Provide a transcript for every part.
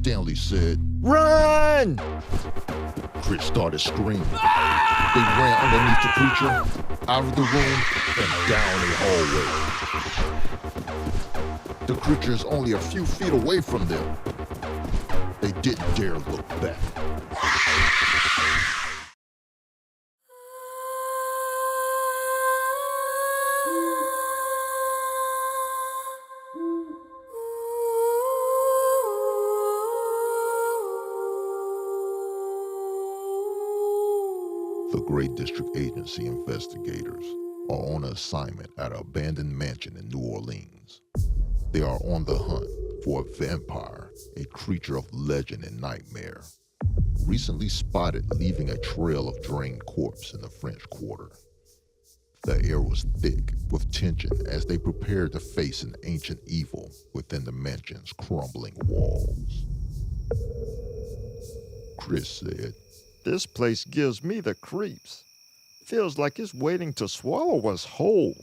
Stanley said, "Run!" Chris started screaming. They ran underneath the creature, out of the room, and down a hallway. The creature is only a few feet away from them. They didn't dare look back. The Great District Agency investigators are on assignment at an abandoned mansion in New Orleans. They are on the hunt for a vampire, a creature of legend and nightmare, recently spotted leaving a trail of drained corpse in the French Quarter. The air was thick with tension as they prepared to face an ancient evil within the mansion's crumbling walls. Chris said, "This place gives me the creeps. Feels like it's waiting to swallow us whole."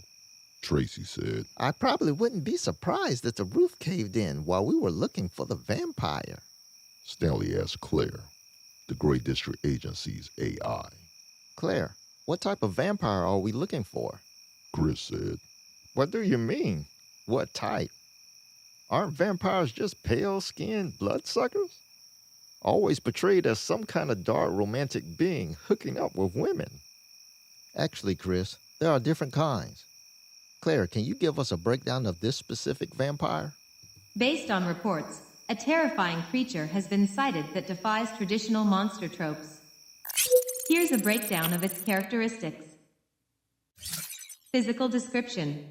Tracie said, "I probably wouldn't be surprised if the roof caved in while we were looking for the vampire." Stanley asked Claire, the Great District Agency's AI. "Claire, what type of vampire are we looking for?" Chris said, "What do you mean? What type? Aren't vampires just pale-skinned bloodsuckers? Always portrayed as some kind of dark romantic being hooking up with women." "Actually, Chris, there are different kinds. Claire, can you give us a breakdown of this specific vampire?" Based on reports, a terrifying creature has been sighted that defies traditional monster tropes. Here's a breakdown of its characteristics. Physical description: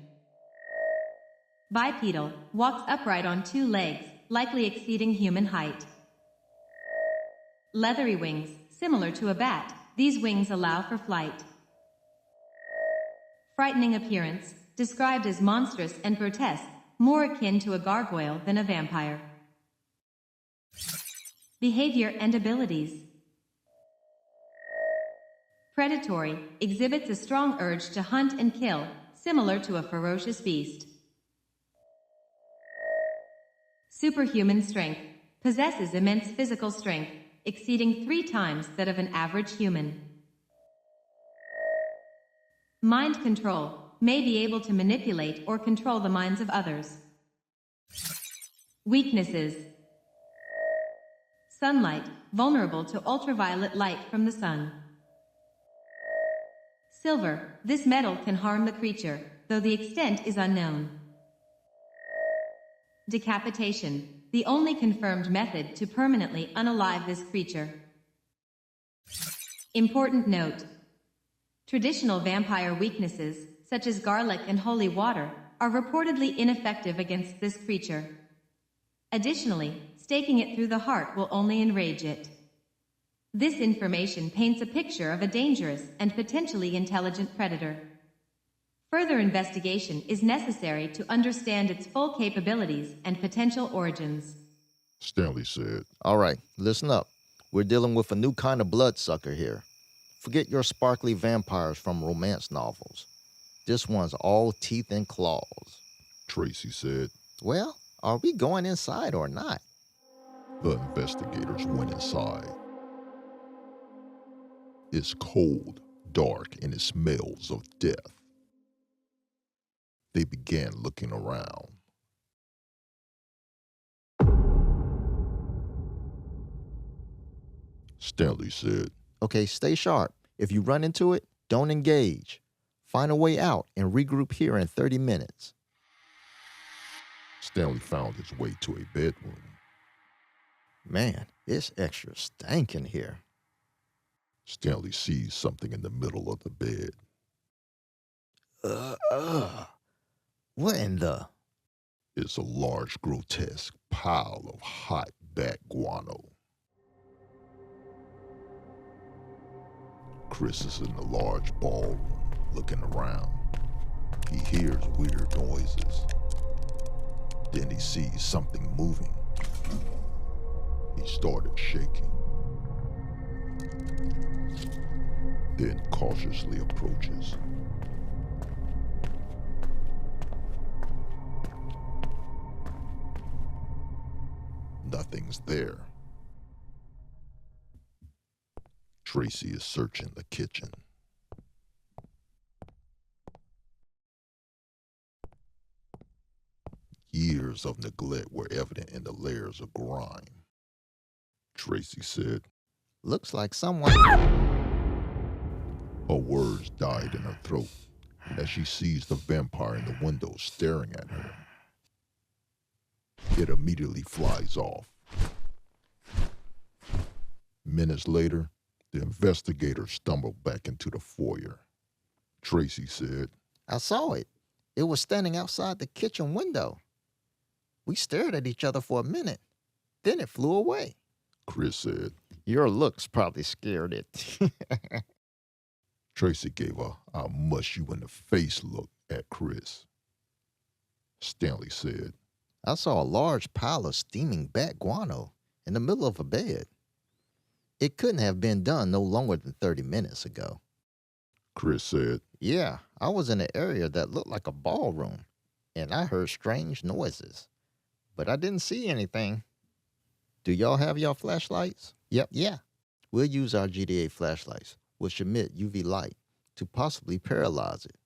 bipedal, walks upright on 2 legs, likely exceeding human height. Leathery wings, similar to a bat. These wings allow for flight. Frightening appearance, described as monstrous and grotesque, more akin to a gargoyle than a vampire. Behavior and abilities: predatory, exhibits a strong urge to hunt and kill, similar to a ferocious beast. Superhuman strength, possesses immense physical strength, exceeding 3 times that of an average human. Mind control, may be able to manipulate or control the minds of others. Weaknesses: sunlight, vulnerable to ultraviolet light from the sun. Silver, this metal can harm the creature, though the extent is unknown. Decapitation, the only confirmed method to permanently unalive this creature. Important note: traditional vampire weaknesses, such as garlic and holy water, are reportedly ineffective against this creature. Additionally, staking it through the heart will only enrage it. This information paints a picture of a dangerous and potentially intelligent predator. Further investigation is necessary to understand its full capabilities and potential origins. Stanley said, "All right, listen up. We're dealing with a new kind of bloodsucker here. Forget your sparkly vampires from romance novels. This one's all teeth and claws." Tracie said, "Well, are we going inside or not?" The investigators went inside. It's cold, dark, and it smells of death. They began looking around. Stanley said, "Okay, stay sharp. If you run into it, don't engage. Find a way out and regroup here in 30 minutes. Stanley found his way to a bedroom. "Man, it's extra stank in here." Stanley sees something in the middle of the bed. What in the? It's a large, grotesque pile of hot bat guano. Chris is in the large ballroom, looking around. He hears weird noises. Then he sees something moving. He started shaking. Then cautiously approaches. nothing's there. Tracie is searching the kitchen. Years of neglect were evident in the layers of grime. Tracie said, Looks like someone... her words died in her throat as she sees the vampire in the window staring at her. It immediately flies off. Minutes later, the investigators stumbled back into the foyer. Tracie said, I saw it. It was standing outside the kitchen window. We stared at each other for a minute. Then it flew away. Chris said. Your looks probably scared it. Tracie gave a "I'll mush you in the face" look at Chris. Stanley said, I saw a large pile of steaming bat guano in the middle of a bed. It couldn't have been done no longer than 30 minutes ago. Chris said, Yeah, I was in an area that looked like a ballroom, and I heard strange noises. But I didn't see anything. Do y'all have y'all flashlights? Yep, yeah. We'll use our GDA flashlights, which emit UV light, to possibly paralyze it.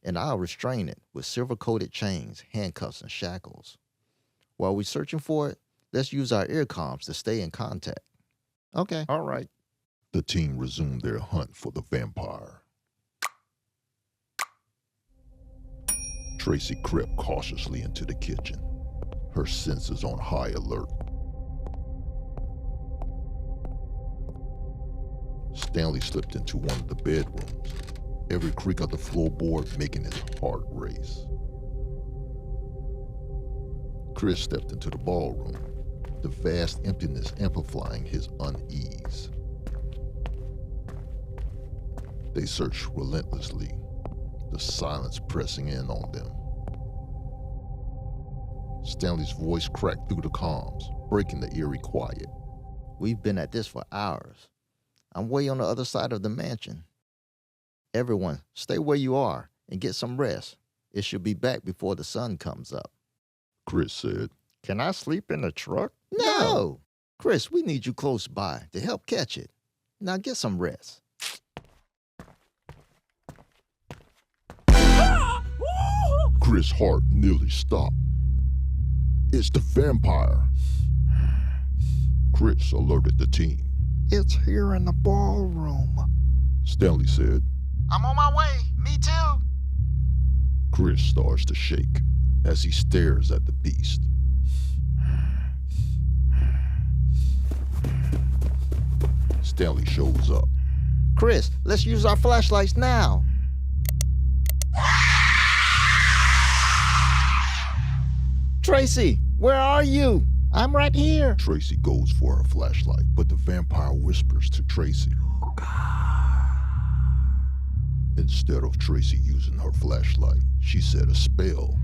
And I'll restrain it with silver-coated chains, handcuffs, and shackles. While we're searching for it, let's use our ear comms to stay in contact. Okay. All right. The team resumed their hunt for the vampire. Tracie crept cautiously into the kitchen, her senses on high alert. Stanley slipped into one of the bedrooms, every creak of the floorboard making his heart race. Chris stepped into the ballroom, the vast emptiness amplifying his unease. They searched relentlessly, the silence pressing in on them. Stanley's voice cracked through the comms, breaking the eerie quiet. We've been at this for hours. I'm way on the other side of the mansion. Everyone, stay where you are and get some rest. It should be back before the sun comes up. Chris said, Can I sleep in the truck? No! Chris, we need you close by to help catch it. Now get some rest. Chris' heart nearly stopped. It's the vampire. Chris alerted the team. It's here in the ballroom. Stanley said, I'm on my way. Me too. Chris starts to shake as he stares at the beast. Stanley shows up. Chris, let's use our flashlights now. Tracie, where are you? I'm right here. Tracie goes for her flashlight, but the vampire whispers to Tracie. Instead of Tracie using her flashlight, she said a spell.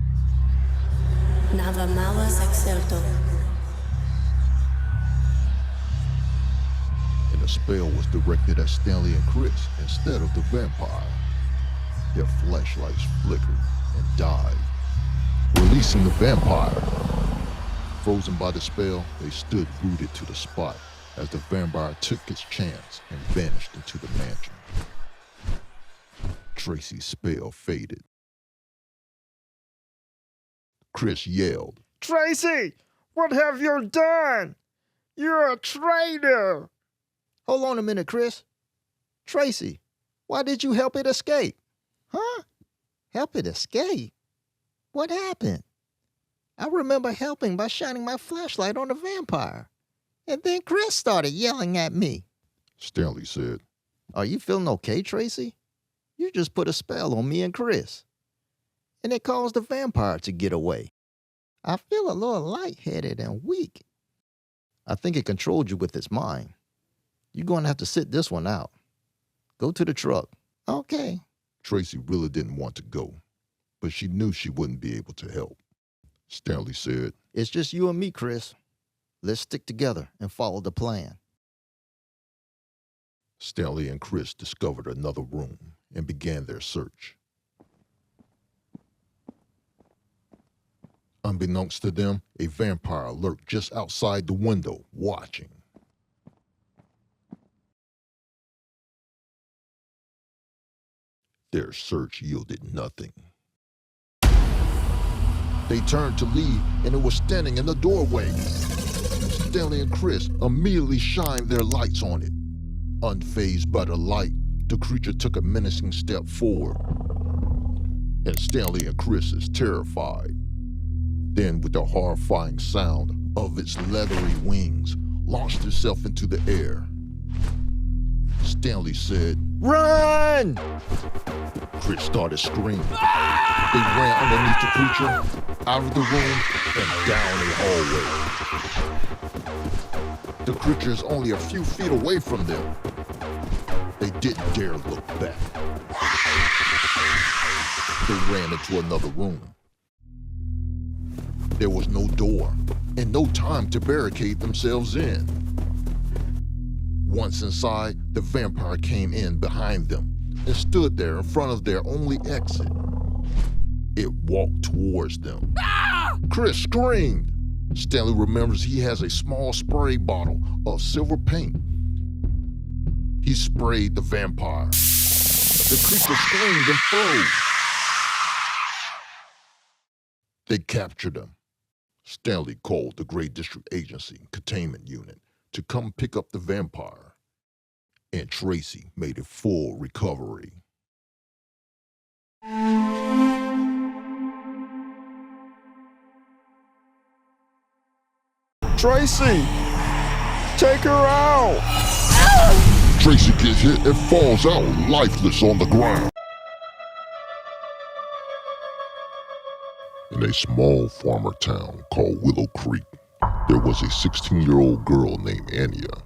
Nava mawas excelto. And the spell was directed at Stanley and Chris instead of the vampire. Their flashlights flickered and died, releasing the vampire. Frozen by the spell, they stood rooted to the spot as the vampire took its chance and vanished into the mansion. Tracie's spell faded. Chris yelled, Tracie, what have you done? You're a traitor. Hold on a minute, Chris. Tracie, why did you help it escape? Huh? Help it escape? What happened? I remember helping by shining my flashlight on the vampire. And then Chris started yelling at me. Stanley said, Are you feeling okay, Tracie? You just put a spell on me and Chris. And it caused the vampire to get away. I feel a little lightheaded and weak. I think it controlled you with its mind. You're going to have to sit this one out. Go to the truck. Okay. Tracie really didn't want to go, but she knew she wouldn't be able to help. Stanley said, It's just you and me, Chris. Let's stick together and follow the plan. Stanley and Chris discovered another room and began their search. Unbeknownst to them, a vampire lurked just outside the window, watching. Their search yielded nothing. They turned to leave, and it was standing in the doorway. Stanley and Chris immediately shined their lights on it. Unfazed by the light, the creature took a menacing step forward. And Stanley and Chris is terrified. Then, with the horrifying sound of its leathery wings, launched itself into the air. Stanley said, Run! Chris started screaming. They ran underneath the creature, out of the room, and down a hallway. The creature is only a few feet away from them. They didn't dare look back. They ran into another room. There was no door, and no time to barricade themselves in. Once inside, the vampire came in behind them and stood there in front of their only exit. It walked towards them. Chris screamed. Stanley remembers he has a small spray bottle of silver paint. He sprayed the vampire. The creature screamed and froze. They captured him. Stanley called the Great District Agency Containment Unit to come pick up the vampire, and Tracie made a full recovery. Tracie! Take her out! Tracie gets hit and falls out lifeless on the ground. In a small farmer town called Willow Creek, there was a 16-year-old girl named Anya.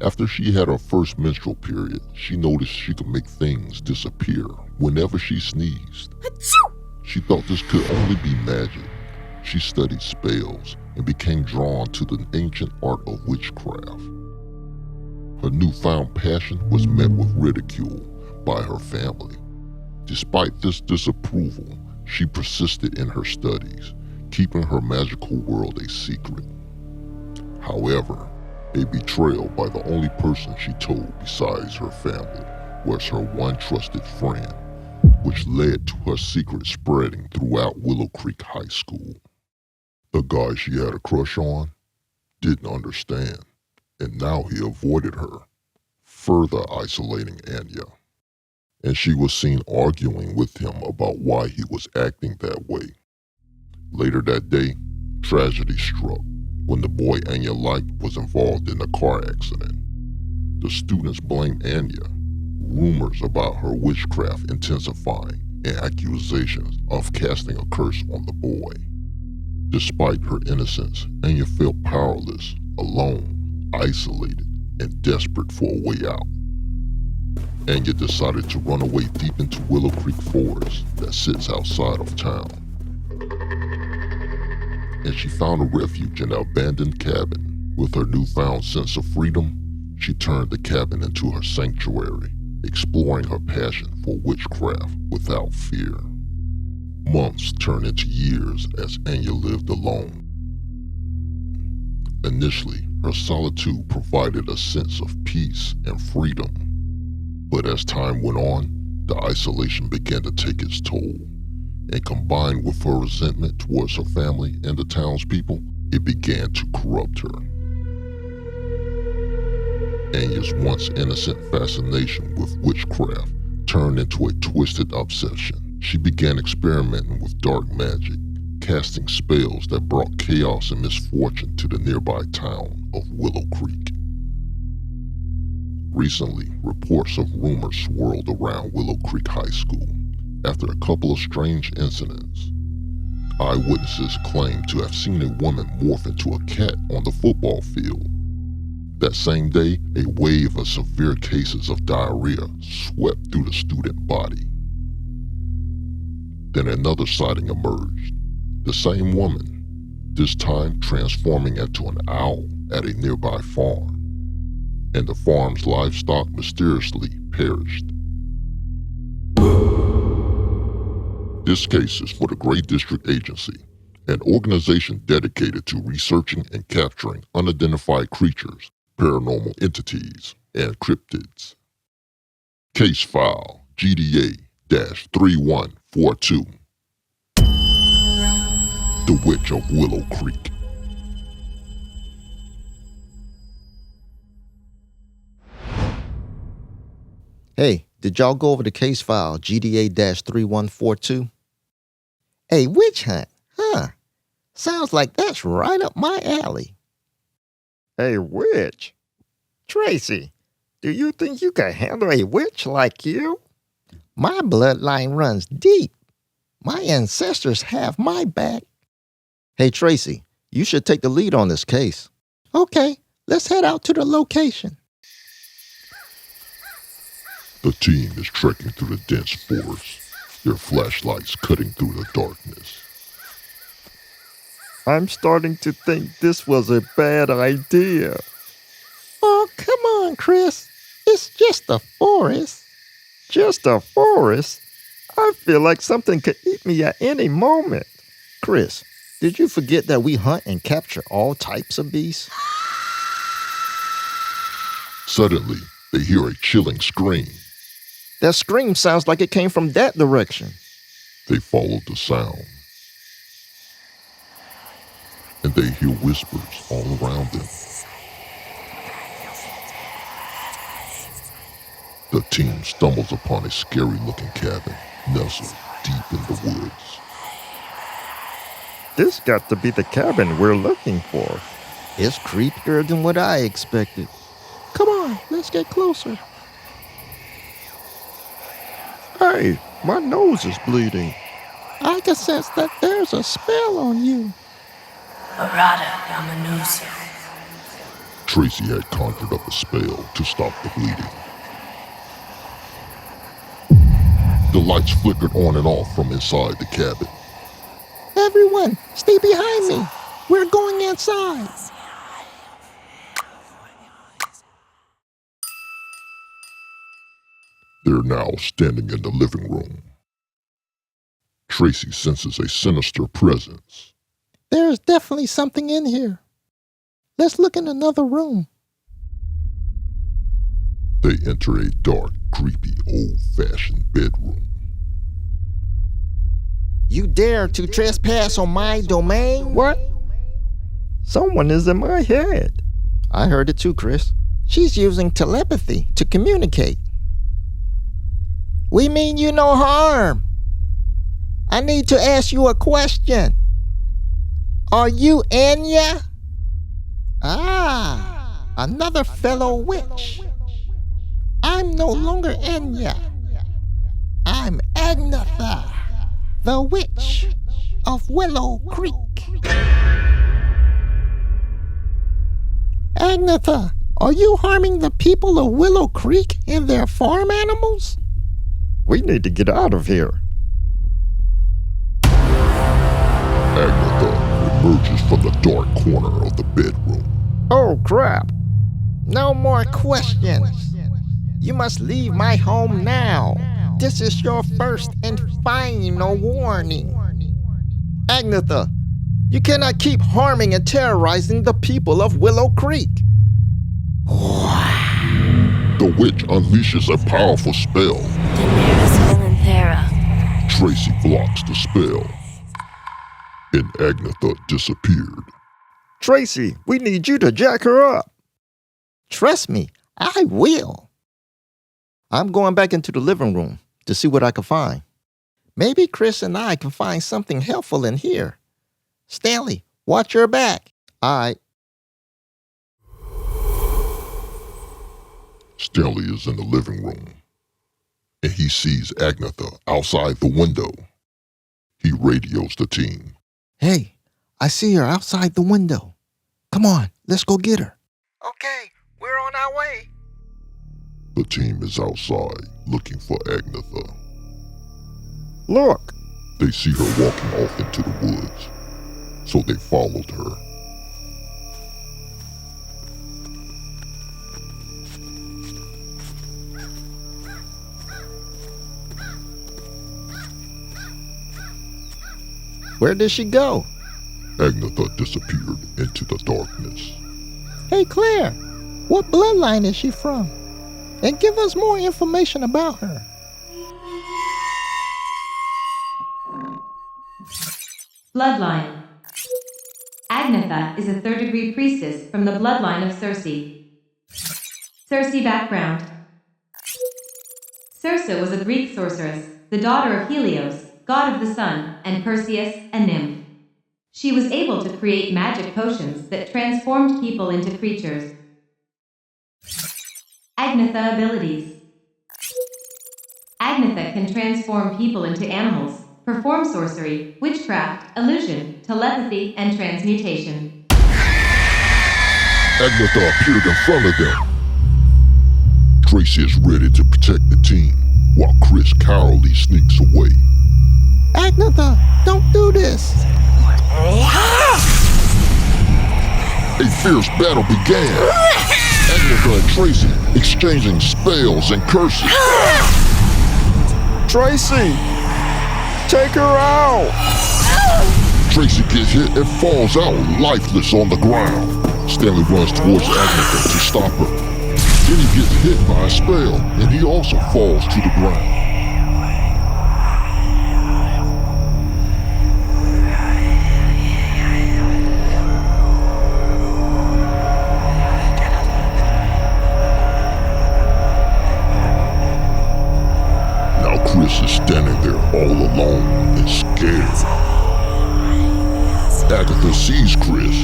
After she had her first menstrual period, she noticed she could make things disappear whenever she sneezed. She thought this could only be magic. She studied spells and became drawn to the ancient art of witchcraft. Her newfound passion was met with ridicule by her family. Despite this disapproval, she persisted in her studies, keeping her magical world a secret. However, a betrayal by the only person she told besides her family was her one trusted friend, which led to her secret spreading throughout Willow Creek High School. The guy she had a crush on didn't understand, and now he avoided her, further isolating Anya. And she was seen arguing with him about why he was acting that way. Later that day, tragedy struck when the boy Anya liked was involved in a car accident. The students blamed Anya, rumors about her witchcraft intensifying, and accusations of casting a curse on the boy. Despite her innocence, Anya felt powerless, alone, isolated, and desperate for a way out. Anya decided to run away deep into Willow Creek Forest that sits outside of town. And she found a refuge in an abandoned cabin. With her newfound sense of freedom, she turned the cabin into her sanctuary, exploring her passion for witchcraft without fear. Months turned into years as Anya lived alone. Initially, her solitude provided a sense of peace and freedom. But as time went on, the isolation began to take its toll, and combined with her resentment towards her family and the townspeople, it began to corrupt her. Anya's once innocent fascination with witchcraft turned into a twisted obsession. She began experimenting with dark magic, casting spells that brought chaos and misfortune to the nearby town of Willow Creek. Recently, reports of rumors swirled around Willow Creek High School after a couple of strange incidents. Eyewitnesses claimed to have seen a woman morph into a cat on the football field. That same day, a wave of severe cases of diarrhea swept through the student body. Then another sighting emerged. The same woman, this time transforming into an owl at a nearby farm. And the farm's livestock mysteriously perished. This case is for the Great District Agency an organization dedicated to researching and capturing unidentified creatures, paranormal entities, and cryptids. Case file GDA-3142. The Witch of Willow Creek. Hey, did y'all go over the case file GDA-3142? A witch hunt, huh? Sounds like that's right up my alley. A witch? Tracie, do you think you can handle a witch like you? My bloodline runs deep. My ancestors have my back. Hey, Tracie, you should take the lead on this case. Okay, let's head out to the location. The team is trekking through the dense forest, their flashlights cutting through the darkness. I'm starting to think this was a bad idea. Oh, come on, Chris. It's just a forest. Just a forest? I feel like something could eat me at any moment. Chris, did you forget that we hunt and capture all types of beasts? Suddenly, they hear a chilling scream. That scream sounds like it came from that direction. They follow the sound, and they hear whispers all around them. The team stumbles upon a scary-looking cabin nestled deep in the woods. This got to be the cabin we're looking for. It's creepier than what I expected. Come on, let's get closer. Hey, my nose is bleeding. I can sense that there's a spell on you. Barada Yamanusu. Tracie had conjured up a spell to stop the bleeding. The lights flickered on and off from inside the cabin. Everyone, stay behind me. We're going inside. They're now standing in the living room. Tracie senses a sinister presence. There's definitely something in here. Let's look in another room. They enter a dark, creepy, old-fashioned bedroom. You dare to trespass on my domain? What? Someone is in my head. I heard it too, Chris. She's using telepathy to communicate. We mean you no harm. I need to ask you a question. Are you Anya? Ah, another fellow witch. I'm no longer Anya. I'm Agnatha, the witch of Willow Creek. Agnatha, are you harming the people of Willow Creek and their farm animals? We need to get out of here. Agnatha emerges from the dark corner of the bedroom. Oh, crap. No more questions. You must leave my home now. This is your first and final warning. Agnatha, you cannot keep harming and terrorizing the people of Willow Creek. The witch unleashes a powerful spell. Tracie blocks the spell, and Agnatha disappeared. Tracie, we need you to jack her up. Trust me, I will. I'm going back into the living room to see what I can find. Maybe Chris and I can find something helpful in here. Stanley, watch your back. Stanley is in the living room, and he sees Agnatha outside the window. He radios the team. Hey, I see her outside the window. Come on, let's go get her. Okay, we're on our way. The team is outside looking for Agnatha. Look, They see her walking off into the woods, so they followed her. Where did she go? Agnetha disappeared into the darkness. Hey Claire, what bloodline is she from? And give us more information about her. Bloodline. Agnetha is a third-degree priestess from the bloodline of Tracie. Tracie background. Circe was a Greek sorceress, the daughter of Helios, god of the sun, and Perseus, a nymph. She was able to create magic potions that transformed people into creatures. Agnetha abilities. Agnetha can transform people into animals, perform sorcery, witchcraft, illusion, telepathy, and transmutation. Agnetha appeared in front of them. Tracie is ready to protect the team, while Chris cowardly sneaks away. Agnetha, don't do this. A fierce battle began. Agnetha and Tracie exchanging spells and curses. Tracie! Take her out! Tracie gets hit and falls out lifeless on the ground. Stanley runs towards Agnetha to stop her. Then he gets hit by a spell, and he also falls to the ground. Now Chris is standing there all alone and scared. Agnetha sees Chris.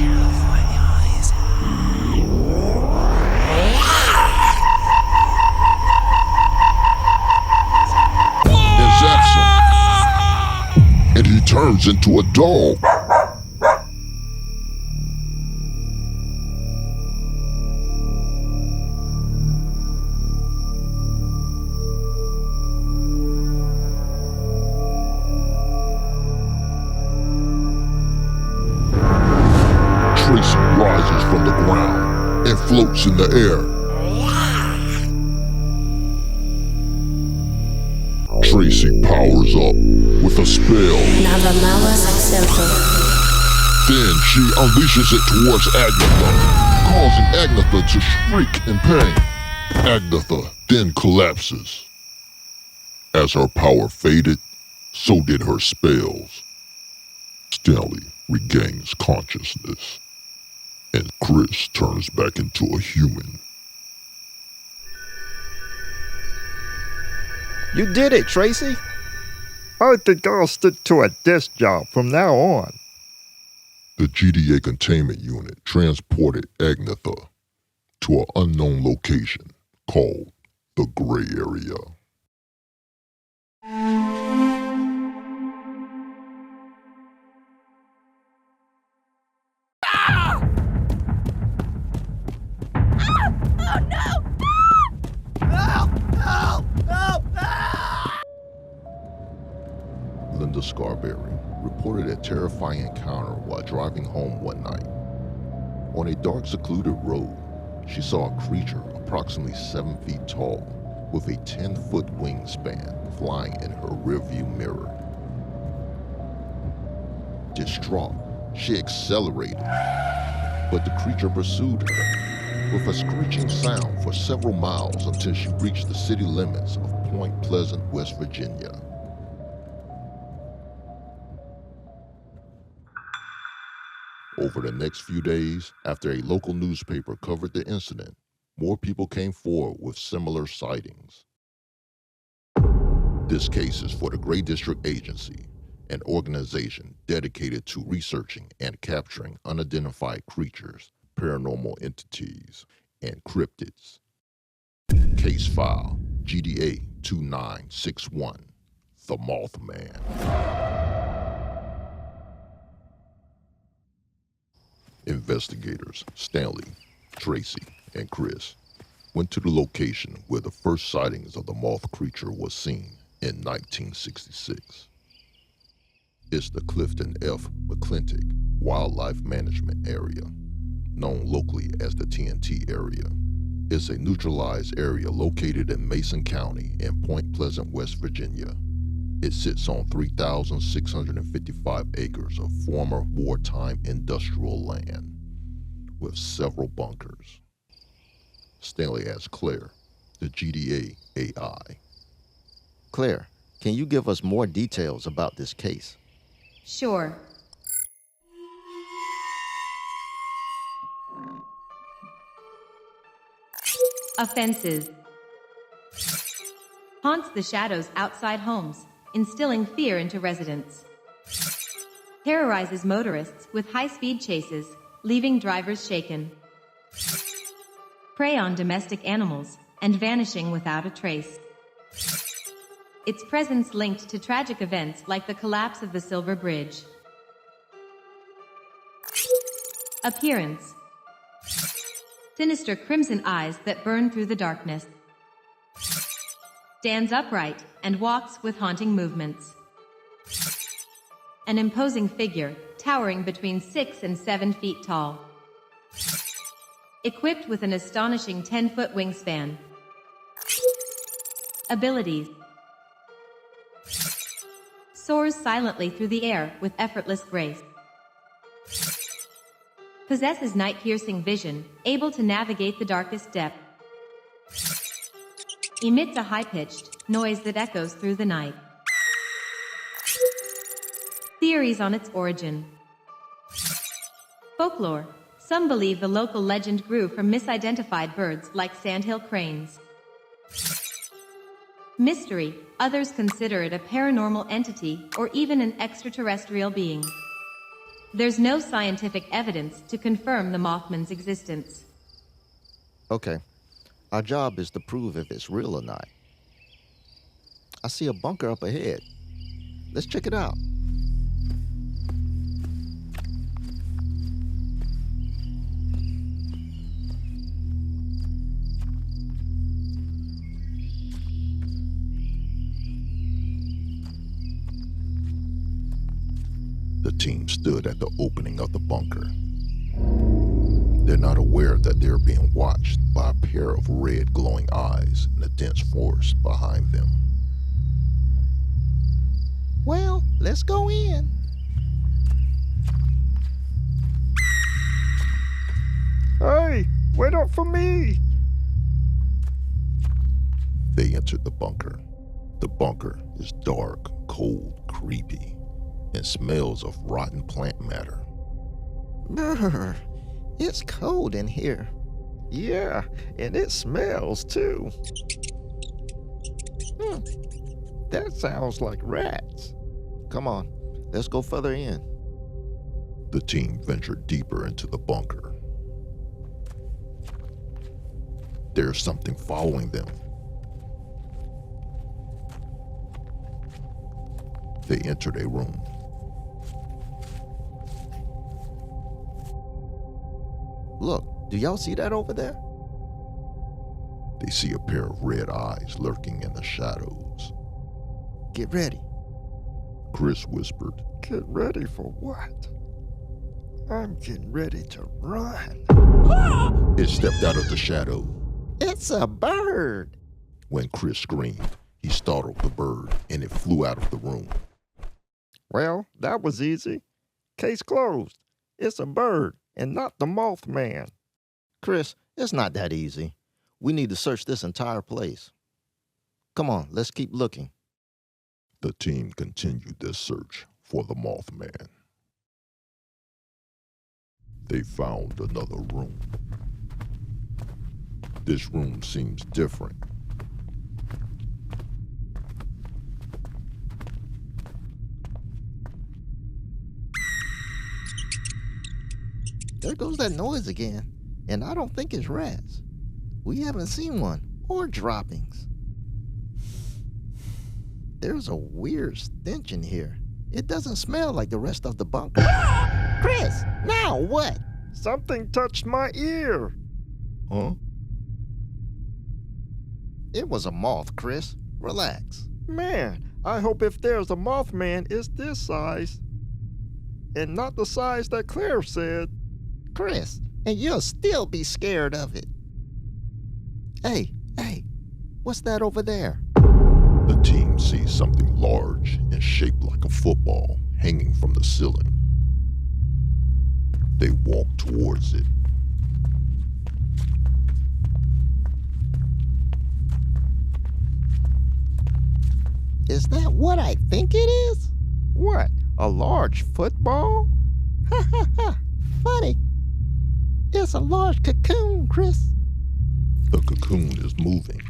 And he turns into a dog. Tracie rises from the ground and floats in the air. Tracie powers up with a spell. Then she unleashes it towards Agnetha, causing Agnetha to shriek in pain. Agnetha then collapses. As her power faded, so did her spells. Stanley regains consciousness, and Chris turns back into a human. You did it, Tracie! I think I'll stick to a desk job from now on. The GDA containment unit transported Agnetha to an unknown location called the Gray Area. Linda Scarberry reported a terrifying encounter while driving home one night. On a dark, secluded road, she saw a creature approximately 7 feet tall with a 10-foot wingspan flying in her rearview mirror. Distraught, she accelerated, but the creature pursued her with a screeching sound for several miles until she reached the city limits of Point Pleasant, West Virginia. Over the next few days, after a local newspaper covered the incident, more people came forward with similar sightings. This case is for the Gray District Agency, an organization dedicated to researching and capturing unidentified creatures, paranormal entities, and cryptids. Case file GDA 2961, The Mothman. Investigators Stanley, Tracie, and Chris went to the location where the first sightings of the moth creature was seen in 1966. It's the Clifton F. McClintock Wildlife Management Area, known locally as the TNT area. It's a neutralized area located in Mason County in Point Pleasant, West Virginia. It sits on 3,655 acres of former wartime industrial land with several bunkers. Stanley asks Claire, the GDA AI. Claire, can you give us more details about this case? Sure. Offenses. Haunts the shadows outside homes, instilling fear into residents. Terrorizes motorists with high-speed chases, leaving drivers shaken. Prey on domestic animals and vanishing without a trace. Its presence linked to tragic events like the collapse of the Silver Bridge. Appearance. Sinister crimson eyes that burn through the darkness. Stands upright and walks with haunting movements. An imposing figure, towering between 6 and 7 feet tall. Equipped with an astonishing 10-foot wingspan. Abilities. Soars silently through the air with effortless grace. Possesses night-piercing vision, able to navigate the darkest depth. Emits a high-pitched noise that echoes through the night. Theories on its origin. Folklore. Some believe the local legend grew from misidentified birds like sandhill cranes. Mystery. Others consider it a paranormal entity or even an extraterrestrial being. There's no scientific evidence to confirm the Mothman's existence. Okay, our job is to prove if it's real or not. I see a bunker up ahead. Let's check it out. The team stood at the opening of the bunker. They're not aware that they're being watched by a pair of red glowing eyes and a dense forest behind them. Well, let's go in. Hey, wait up for me! They entered the bunker. The bunker is dark, cold, creepy, and smells of rotten plant matter. Brr, it's cold in here. Yeah, and it smells too. That sounds like rats. Come on, let's go further in. The team ventured deeper into the bunker. There's something following them. They entered a room. Look, do y'all see that over there? They see a pair of red eyes lurking in the shadows. Get ready. Chris whispered. Get ready for what? I'm getting ready to run. It stepped out of the shadow. It's a bird. When Chris screamed, he startled the bird and it flew out of the room. Well, that was easy. Case closed. It's a bird and not the Mothman. Chris, it's not that easy. We need to search this entire place. Come on, let's keep looking. The team continued their search for the Mothman. They found another room. This room seems different. There goes that noise again, and I don't think it's rats. We haven't seen one, or droppings. There's a weird stench in here. It doesn't smell like the rest of the bunker. Chris, now what? Something touched my ear. Huh? It was a moth, Chris. Relax. Man, I hope if there's a Mothman, it's this size. And not the size that Claire said. Chris, and you'll still be scared of it. Hey, what's that over there? The team see something large and shaped like a football hanging from the ceiling. They walk towards it. Is that what I think it is? What? A large football? Ha ha ha. Funny. It's a large cocoon, Chris. The cocoon is moving,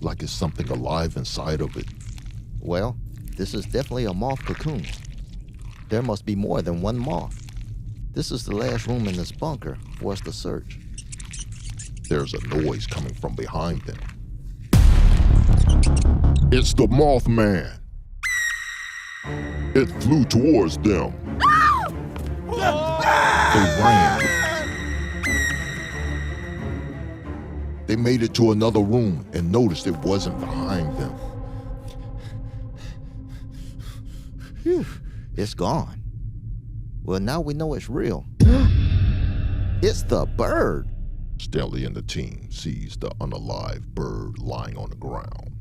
like it's something alive inside of it. Well, this is definitely a moth cocoon. There must be more than one moth. This is the last room in this bunker for us to search. There's a noise coming from behind them. It's the Mothman. It flew towards them. They ran. They made it to another room and noticed it wasn't behind them. Phew, it's gone. Well, now we know it's real. It's the bird. Stanley and the team sees the unalive bird lying on the ground.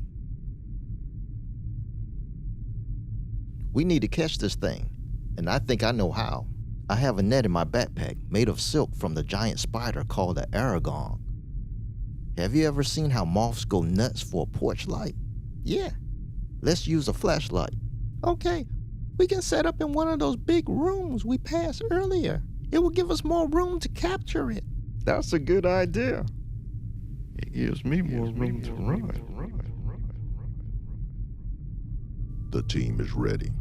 We need to catch this thing, and I think I know how. I have a net in my backpack made of silk from the giant spider called the Aragon. Have you ever seen how moths go nuts for a porch light? Yeah. Let's use a flashlight. Okay, we can set up in one of those big rooms we passed earlier. It will give us more room to capture it. That's a good idea. It gives me more room to run. The team is ready.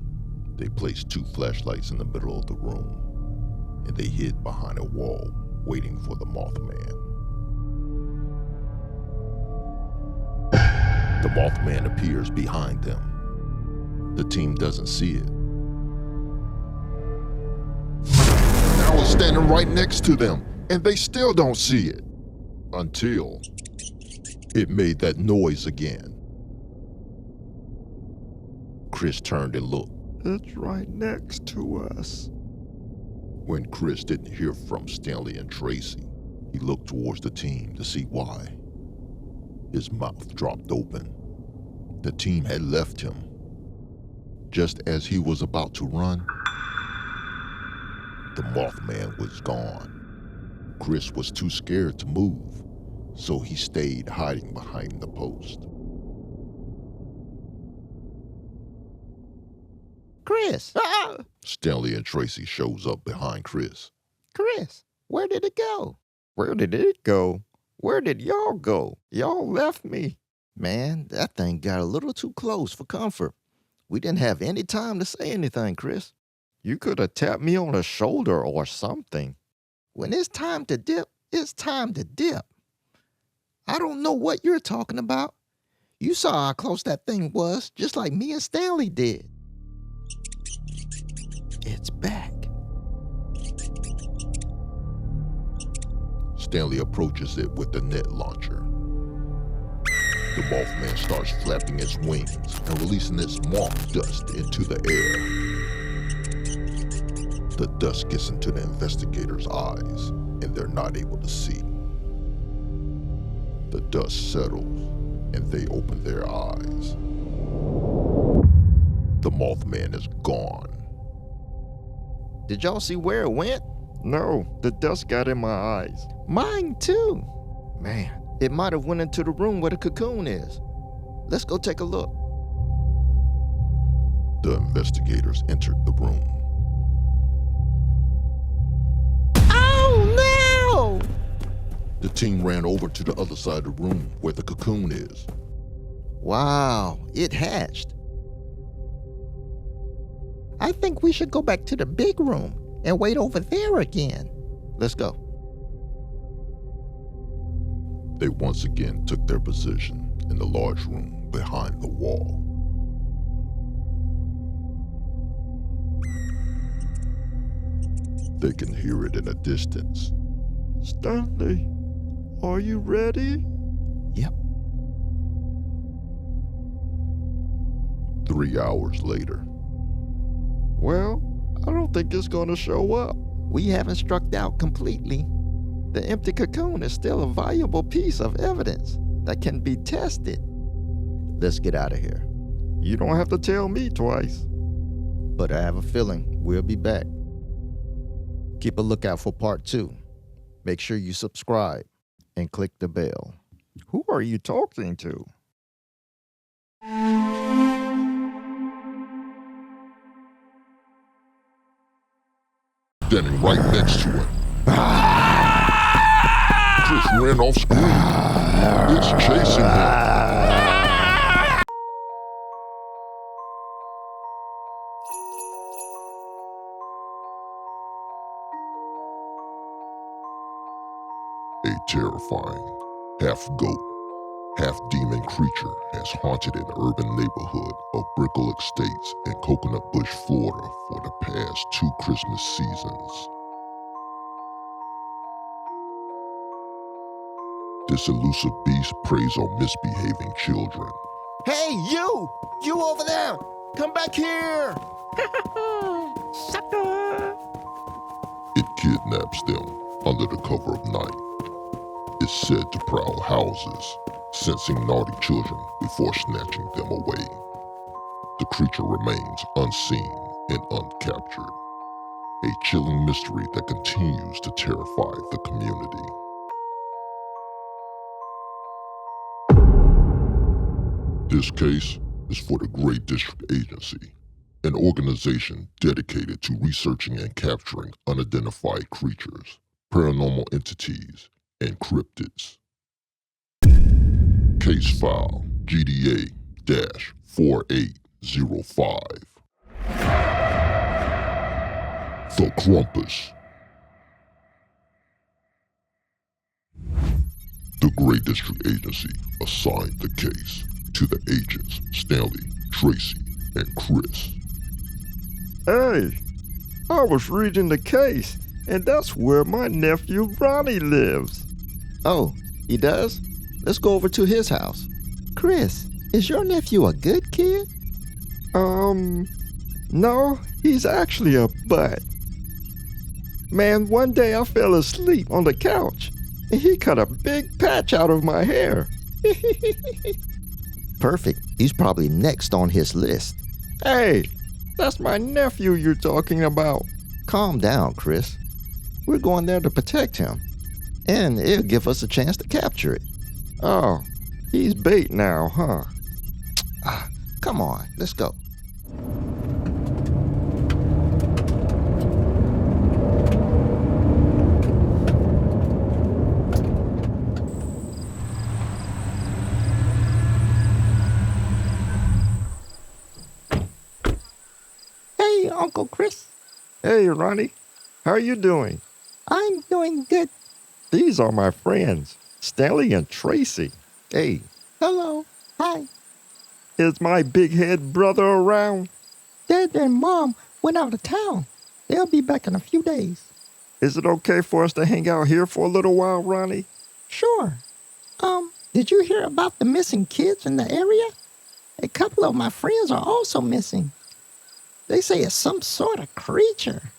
They place 2 flashlights in the middle of the room, and they hid behind a wall, waiting for the Mothman. The Mothman appears behind them. The team doesn't see it. Now it's standing right next to them, and they still don't see it. Until it made that noise again. Chris turned and looked. It's right next to us. When Chris didn't hear from Stanley and Tracie, he looked towards the team to see why. His mouth dropped open. The team had left him. Just as he was about to run, the Mothman was gone. Chris was too scared to move, so he stayed hiding behind the post. Chris! Ah! Stanley and Tracie shows up behind Chris. Chris, where did it go? Where did it go? Where did y'all go? Y'all left me. Man, that thing got a little too close for comfort. We didn't have any time to say anything, Chris. You could have tapped me on the shoulder or something. When it's time to dip, it's time to dip. I don't know what you're talking about. You saw how close that thing was, just like me and Stanley did. It's back. Stanley approaches it with the net launcher. The Mothman starts flapping its wings and releasing its moth dust into the air. The dust gets into the investigators' eyes, and they're not able to see. The dust settles, and they open their eyes. The Mothman is gone. Did y'all see where it went? No, the dust got in my eyes. Mine too. Man, it might have went into the room where the cocoon is. Let's go take a look. The investigators entered the room. Oh no! The team ran over to the other side of the room where the cocoon is. Wow, it hatched. I think we should go back to the big room and wait over there again. Let's go. They once again took their position in the large room behind the wall. They can hear it in a distance. Stanley, are you ready? Yep. 3 hours later. Well, I don't think it's gonna show up. We haven't struck out completely. The empty cocoon is still a valuable piece of evidence that can be tested. Let's get out of here. You don't have to tell me twice. But I have a feeling we'll be back. Keep a lookout for part 2. Make sure you subscribe and click the bell. Who are you talking to? Standing right next to it. Chris ran off screen. It's chasing him. A terrifying, half-goat, half-demon creature has haunted an urban neighborhood of Brickell Estates in Coconut Bush, Florida for the past 2 Christmas seasons. This elusive beast preys on misbehaving children. Hey, you! You over there! Come back here! Sucker! It kidnaps them under the cover of night. It's said to prowl houses, sensing naughty children before snatching them away. The creature remains unseen and uncaptured, a chilling mystery that continues to terrify the community. This case is for the Great District Agency, an organization dedicated to researching and capturing unidentified creatures, paranormal entities, and cryptids. Case file GDA-4805. The Krampus. The Great District Agency assigned the case to the agents Stanley, Tracie, and Chris. Hey, I was reading the case, and that's where my nephew Ronnie lives. Oh, he does? Let's go over to his house. Chris, is your nephew a good kid? No, he's actually a butt. Man, one day I fell asleep on the couch, and he cut a big patch out of my hair. Perfect. He's probably next on his list. Hey, that's my nephew you're talking about. Calm down, Chris. We're going there to protect him. And it'll give us a chance to capture it. Oh, he's bait now, huh? Come on, let's go. Hey, Uncle Chris. Hey, Ronnie. How you doing? I'm doing good. These are my friends, Stanley and Tracie. Hey, Hello. Hi. Is my big head brother around? Dad and Mom went out of town. They'll be back in a few days. Is it okay for us to hang out here for a little while, Ronnie? Sure. Did you hear about the missing kids in the area? A couple of my friends are also missing. They say it's some sort of creature.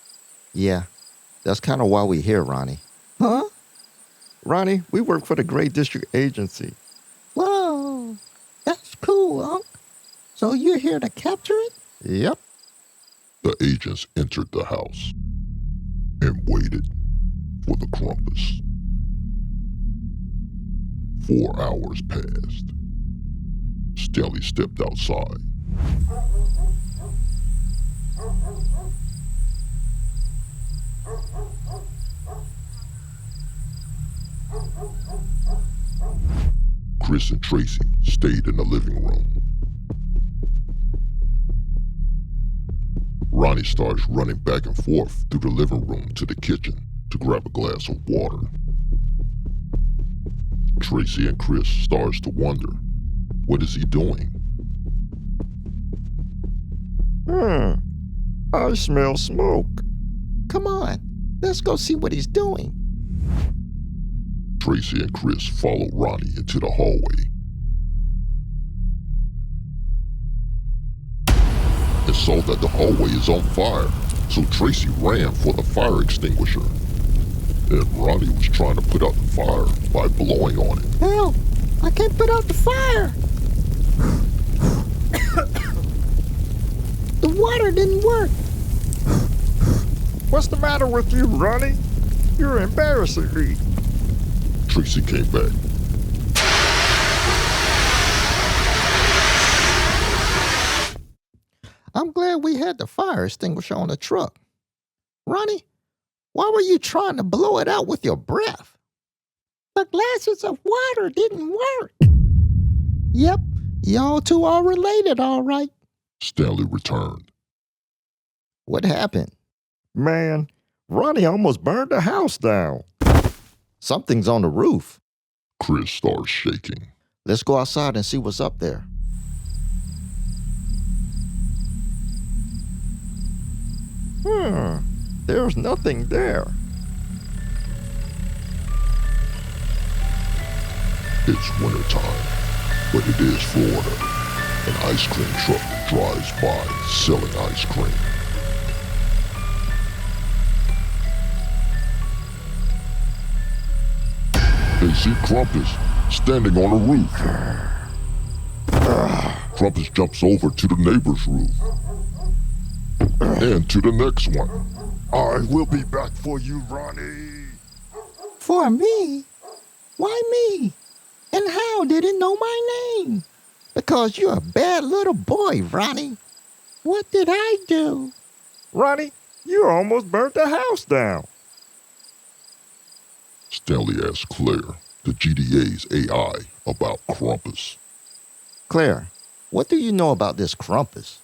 yeah, that's kind of why we're here, Ronnie. Huh? Ronnie, we work for the Great District Agency. Whoa. That's cool, Unc. So you're here to capture it? Yep. The agents entered the house and waited for the Krampus. 4 hours passed. Stanley stepped outside. Chris and Tracie stayed in the living room. Ronnie starts running back and forth through the living room to the kitchen to grab a glass of water. Tracie and Chris starts to wonder, what is he doing? I smell smoke. Come on, let's go see what he's doing. Tracie and Chris follow Ronnie into the hallway and saw that the hallway is on fire, so Tracie ran for the fire extinguisher. And Ronnie was trying to put out the fire by blowing on it. Help! I can't put out the fire. water didn't work. What's the matter with you, Ronnie? You're embarrassing me. Tracie came back. I'm glad we had the fire extinguisher on the truck. Ronnie, why were you trying to blow it out with your breath? The glasses of water didn't work. Yep, y'all two are related, all right. Stanley returned. What happened? Man, Ronnie almost burned the house down. Something's on the roof. Chris started shaking. Let's go outside and see what's up there. There's nothing there. It's wintertime, but it is Florida. An ice cream truck drives by selling ice cream. They see Krampus standing on a roof. Krampus jumps over to the neighbor's roof. And to the next one. I will be back for you, Ronnie. For me? Why me? And how did it know my name? Because you're a bad little boy, Ronnie. What did I do? Ronnie, you almost burnt the house down. Stanley asked Claire, the GDA's AI, about Krampus. Claire, what do you know about this Krampus?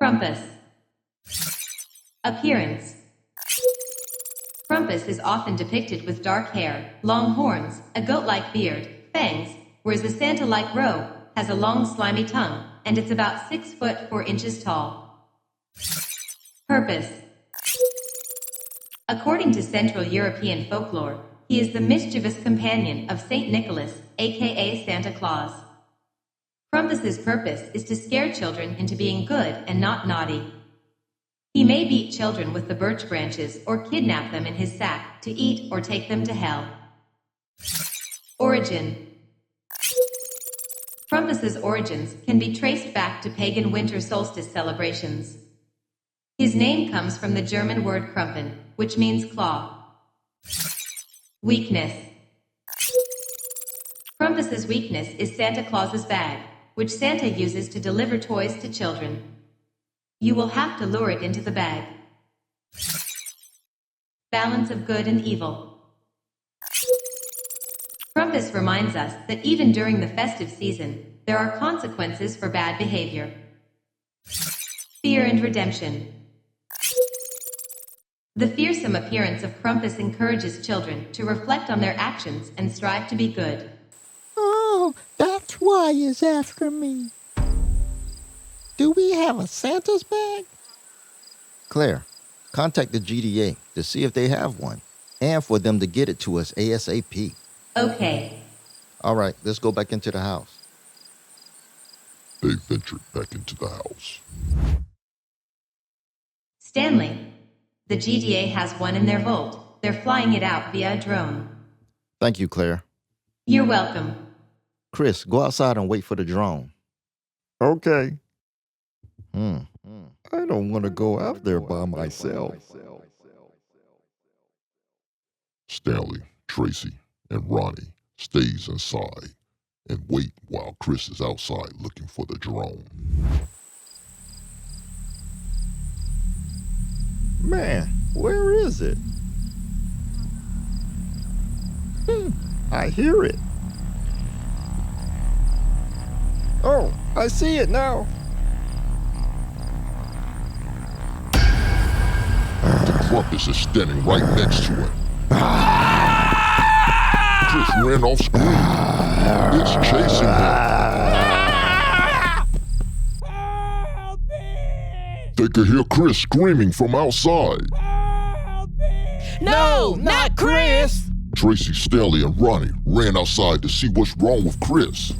Krampus. Appearance. Krampus is often depicted with dark hair, long horns, a goat-like beard, fangs, wears a Santa-like robe, has a long slimy tongue, and it's about 6 foot 4 inches tall. Purpose. According to Central European folklore, he is the mischievous companion of Saint Nicholas, aka Santa Claus. Krampus's purpose is to scare children into being good and not naughty. He may beat children with the birch branches or kidnap them in his sack to eat or take them to hell. Origin. Krampus's origins can be traced back to pagan winter solstice celebrations. His name comes from the German word Krumpen, which means claw. Weakness. Krampus's weakness is Santa Claus's bag, which Santa uses to deliver toys to children. You will have to lure it into the bag. Balance of good and evil. Krampus reminds us that even during the festive season, there are consequences for bad behavior. Fear and redemption. The fearsome appearance of Krampus encourages children to reflect on their actions and strive to be good. Oh, that's why he's after me. Do we have a Santa's bag? Claire, contact the GDA to see if they have one, and for them to get it to us ASAP. Okay. All right, let's go back into the house. They ventured back into the house. Stanley. The GDA has one in their vault. They're flying it out via a drone. Thank you, Claire. You're welcome. Chris, go outside and wait for the drone. Okay. I don't want to go out there by myself. Stanley, Tracie, and Ronnie stays inside and wait while Chris is outside looking for the drone. Man, where is it? I hear it. Oh, I see it now. The Krampus is standing right next to it. Chris ran off screen. It's chasing him. They could hear Chris screaming from outside. No, not Chris! Tracie, Stanley, and Ronnie ran outside to see what's wrong with Chris.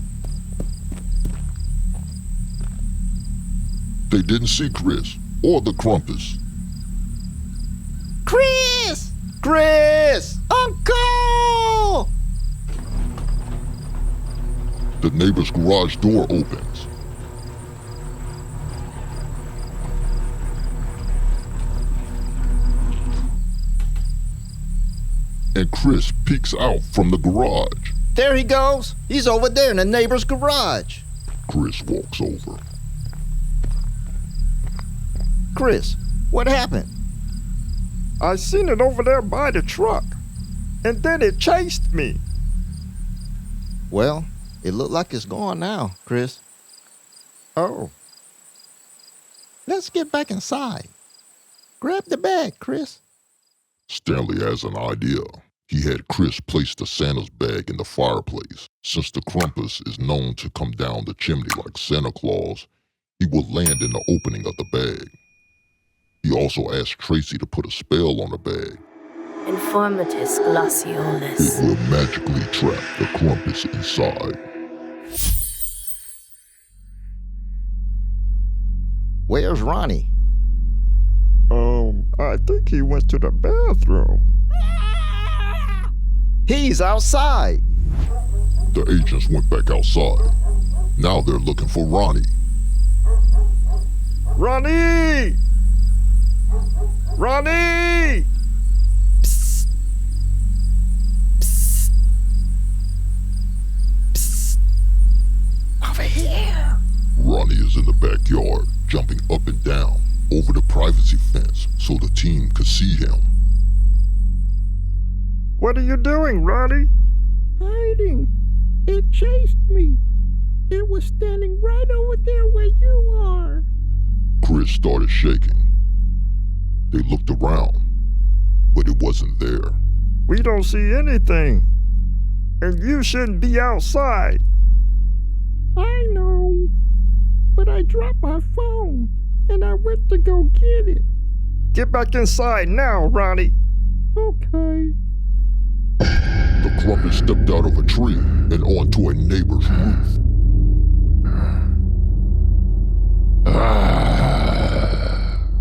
They didn't see Chris or the Krampus. Chris! Chris! Uncle! The neighbor's garage door opens. And Chris peeks out from the garage. There he goes. He's over there in the neighbor's garage. Chris walks over. Chris, what happened? I seen it over there by the truck, and then it chased me. Well, it looked like it's gone now, Chris. Oh, Let's get back inside. Grab the bag, Chris. Stanley has an idea. He had Chris place the Santa's bag in the fireplace. Since the Krampus is known to come down the chimney like Santa Claus, he will land in the opening of the bag. He also asked Tracie to put a spell on the bag. Informatis glaciolis. It will magically trap the Krampus inside. Where's Ronnie? I think he went to the bathroom. He's outside. The agents went back outside. Now they're looking for Ronnie. Ronnie! Ronnie! Psst. Psst. Psst. Over here. Ronnie is in the backyard, jumping up and down over the privacy fence so the team could see him. What are you doing, Ronnie? Hiding. It chased me. It was standing right over there where you are. Chris started shaking. They looked around, but it wasn't there. We don't see anything. And you shouldn't be outside. I know. But I dropped my phone, and I went to go get it. Get back inside now, Ronnie. Okay. The Krampus stepped out of a tree and onto a neighbor's roof.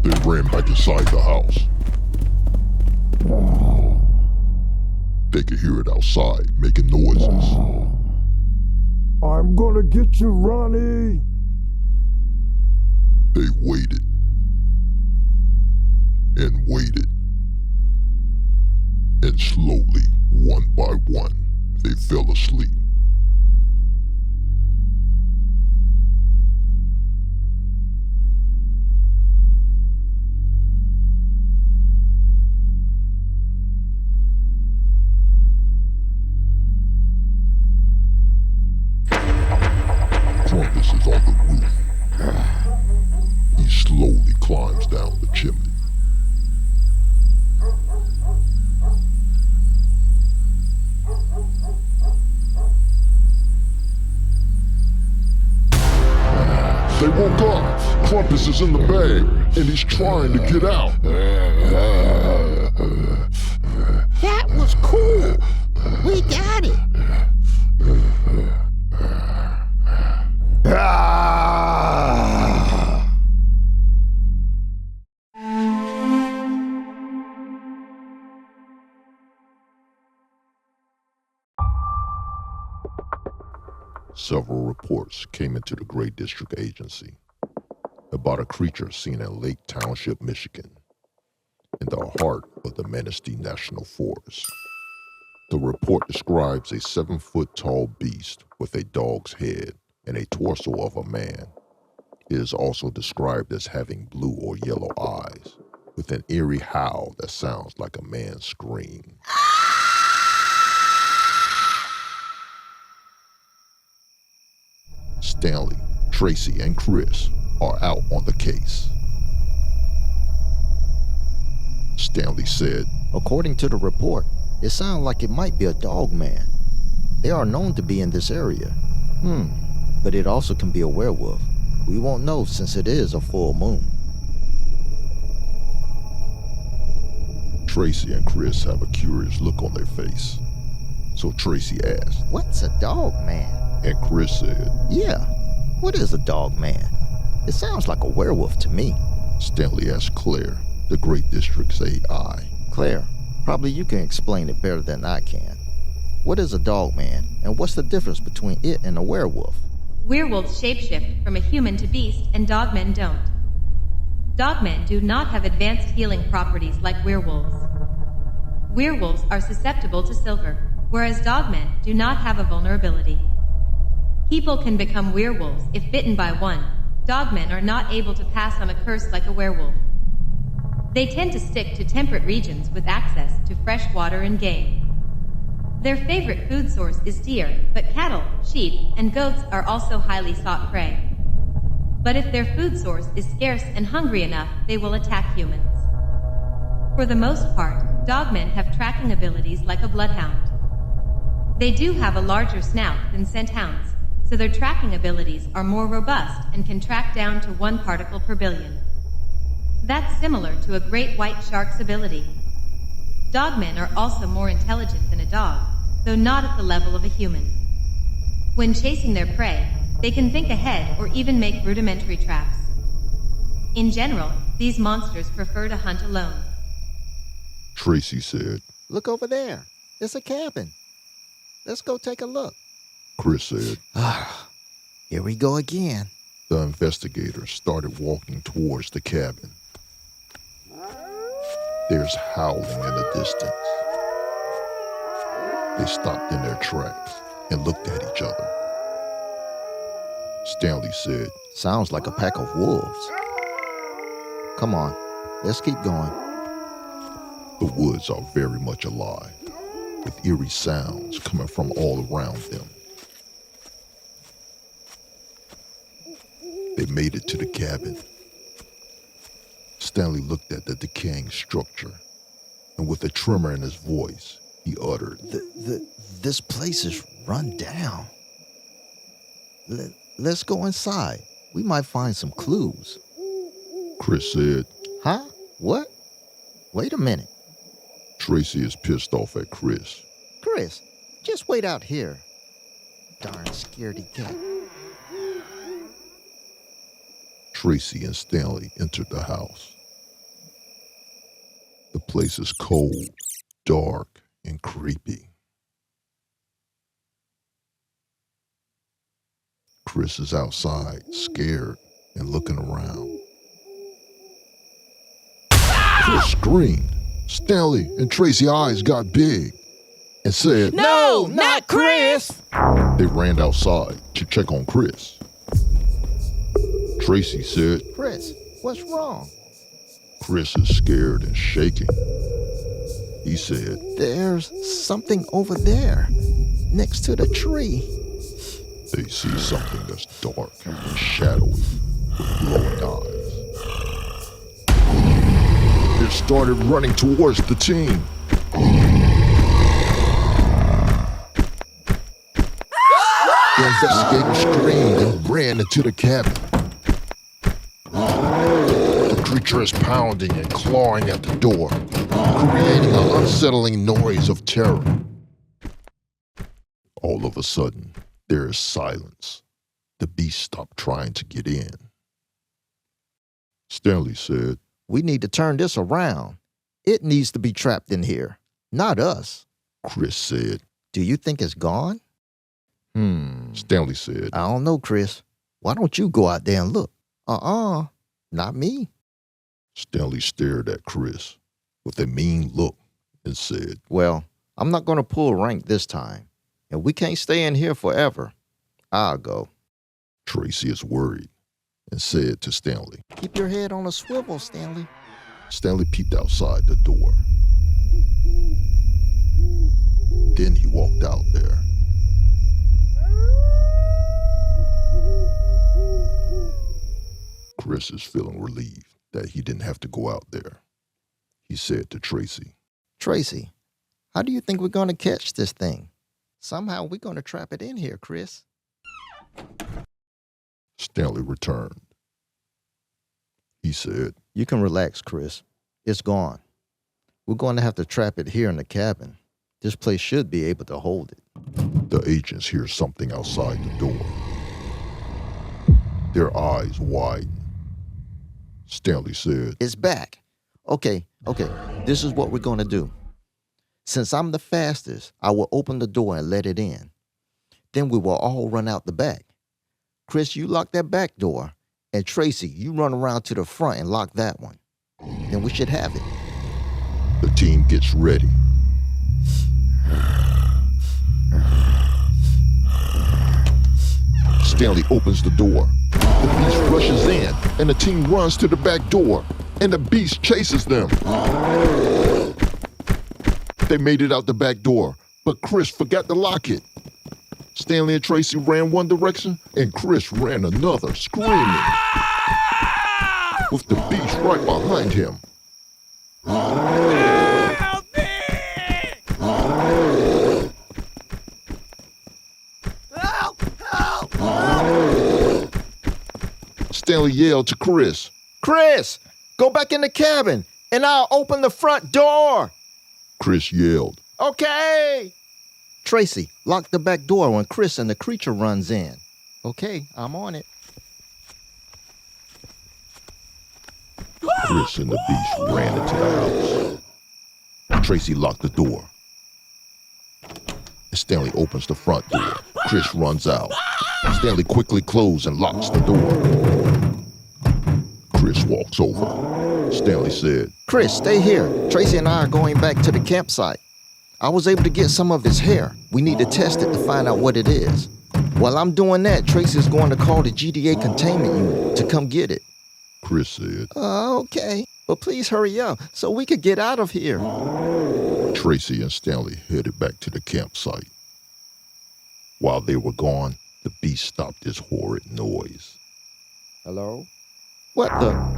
They ran back inside the house. They could hear it outside, making noises. I'm gonna get you, Ronnie. They waited. And waited. And slowly, one by one, they fell asleep. Krampus is on the roof. He slowly climbs down the chimney. They woke up. Krampus is in the bag, and he's trying to get out. That was cool. We got it. Several reports came into the Gray District Agency about a creature seen in Lake Township, Michigan, in the heart of the Manistee National Forest. The report describes a 7-foot-tall beast with a dog's head and a torso of a man. It is also described as having blue or yellow eyes, with an eerie howl that sounds like a man's scream. Stanley, Tracie, and Chris are out on the case. Stanley said, According to the report, it sounds like it might be a dog man. They are known to be in this area. But it also can be a werewolf. We won't know since it is a full moon. Tracie and Chris have a curious look on their face. So Tracie asked, What's a dog man? and Chris said, Yeah, what is a dog man? It sounds like a werewolf to me. Stanley asked Claire, the Great District's AI. Claire, probably you can explain it better than I can. What is a dog man, and what's the difference between it and a werewolf? Werewolves shapeshift from a human to beast, and dogmen don't. Dogmen do not have advanced healing properties like werewolves. Werewolves are susceptible to silver, whereas dogmen do not have a vulnerability. People can become werewolves if bitten by one. Dogmen are not able to pass on a curse like a werewolf. They tend to stick to temperate regions with access to fresh water and game. Their favorite food source is deer, but cattle, sheep, and goats are also highly sought prey. But if their food source is scarce and hungry enough, they will attack humans. For the most part, dogmen have tracking abilities like a bloodhound. They do have a larger snout than scent hounds, so their tracking abilities are more robust and can track down to 1 particle per billion. That's similar to a great white shark's ability. Dogmen are also more intelligent than a dog, though not at the level of a human. When chasing their prey, they can think ahead or even make rudimentary traps. In general, these monsters prefer to hunt alone. Tracie said. Look over there. It's a cabin. Let's go take a look. Chris said. Here we go again. The investigators started walking towards the cabin. There's howling in the distance. They stopped in their tracks and looked at each other. Stanley said, Sounds like a pack of wolves. Come on, let's keep going. the woods are very much alive, with eerie sounds coming from all around them. They made it to the cabin. Stanley looked at the decaying structure, and with a tremor in his voice, he uttered, This place is run down. Let's go inside. We might find some clues. Chris said. Huh? What? Wait a minute. Tracie is pissed off at Chris. Chris, just wait out here. Darn scaredy cat. Tracie and Stanley entered the house. The place is cold, dark, and creepy. Chris is outside, scared and looking around. Chris screamed. Stanley and Tracie's eyes got big and said, No, not Chris! They ran outside to check on Chris. Tracie said, Chris, what's wrong? Chris is scared and shaking. He said, There's something over there, next to the tree. They see something that's dark and shadowy with glowing eyes. It started running towards the team. The investigator screamed and ran into the cabin. The creature is pounding and clawing at the door, creating an unsettling noise of terror. All of a sudden, there is silence. The beast stopped trying to get in. Stanley said, We need to turn this around. It needs to be trapped in here, not us. Chris said. Do you think it's gone? Stanley said, I don't know, Chris. Why don't you go out there and look? Not me. Stanley stared at Chris with a mean look and said, Well, I'm not going to pull rank this time, and we can't stay in here forever. I'll go. Tracie is worried and said to Stanley. Keep your head on a swivel, Stanley. Stanley peeped outside the door. Then he walked out there. Chris is feeling relieved that he didn't have to go out there. He said to Tracie, Tracie, how do you think we're going to catch this thing? Somehow we're going to trap it in here, Chris. Stanley returned. He said, You can relax, Chris. It's gone. We're going to have to trap it here in the cabin. This place should be able to hold it. The agents hear something outside the door. Their eyes widen. Stanley said, It's back. Okay. This is what we're going to do. Since I'm the fastest, I will open the door and let it in. Then we will all run out the back. Chris, you lock that back door, and Tracie, you run around to the front and lock that one. Then we should have it. The team gets ready. Stanley opens the door. The beast rushes in, and the team runs to the back door, and the beast chases them. They made it out the back door, but Chris forgot to lock it. Stanley and Tracie ran one direction, and Chris ran another, screaming, with the beast right behind him. Help me! Help! Stanley yelled to Chris. Chris, go back in the cabin, and I'll open the front door. Chris yelled. Okay. Tracie, lock the back door when Chris and the creature runs in. Okay, I'm on it. Chris and the beast ran into the house. Tracie locked the door. Stanley opens the front door. Chris runs out. Stanley quickly closes and locks the door. Chris walks over. Stanley said, Chris, stay here. Tracie and I are going back to the campsite. I was able to get some of his hair. We need to test it to find out what it is. While I'm doing that, Tracie is going to call the GDA containment unit to come get it. Chris said. Okay, but please hurry up so we could get out of here. Tracie and Stanley headed back to the campsite. While they were gone, the beast stopped his horrid noise. Hello? What the?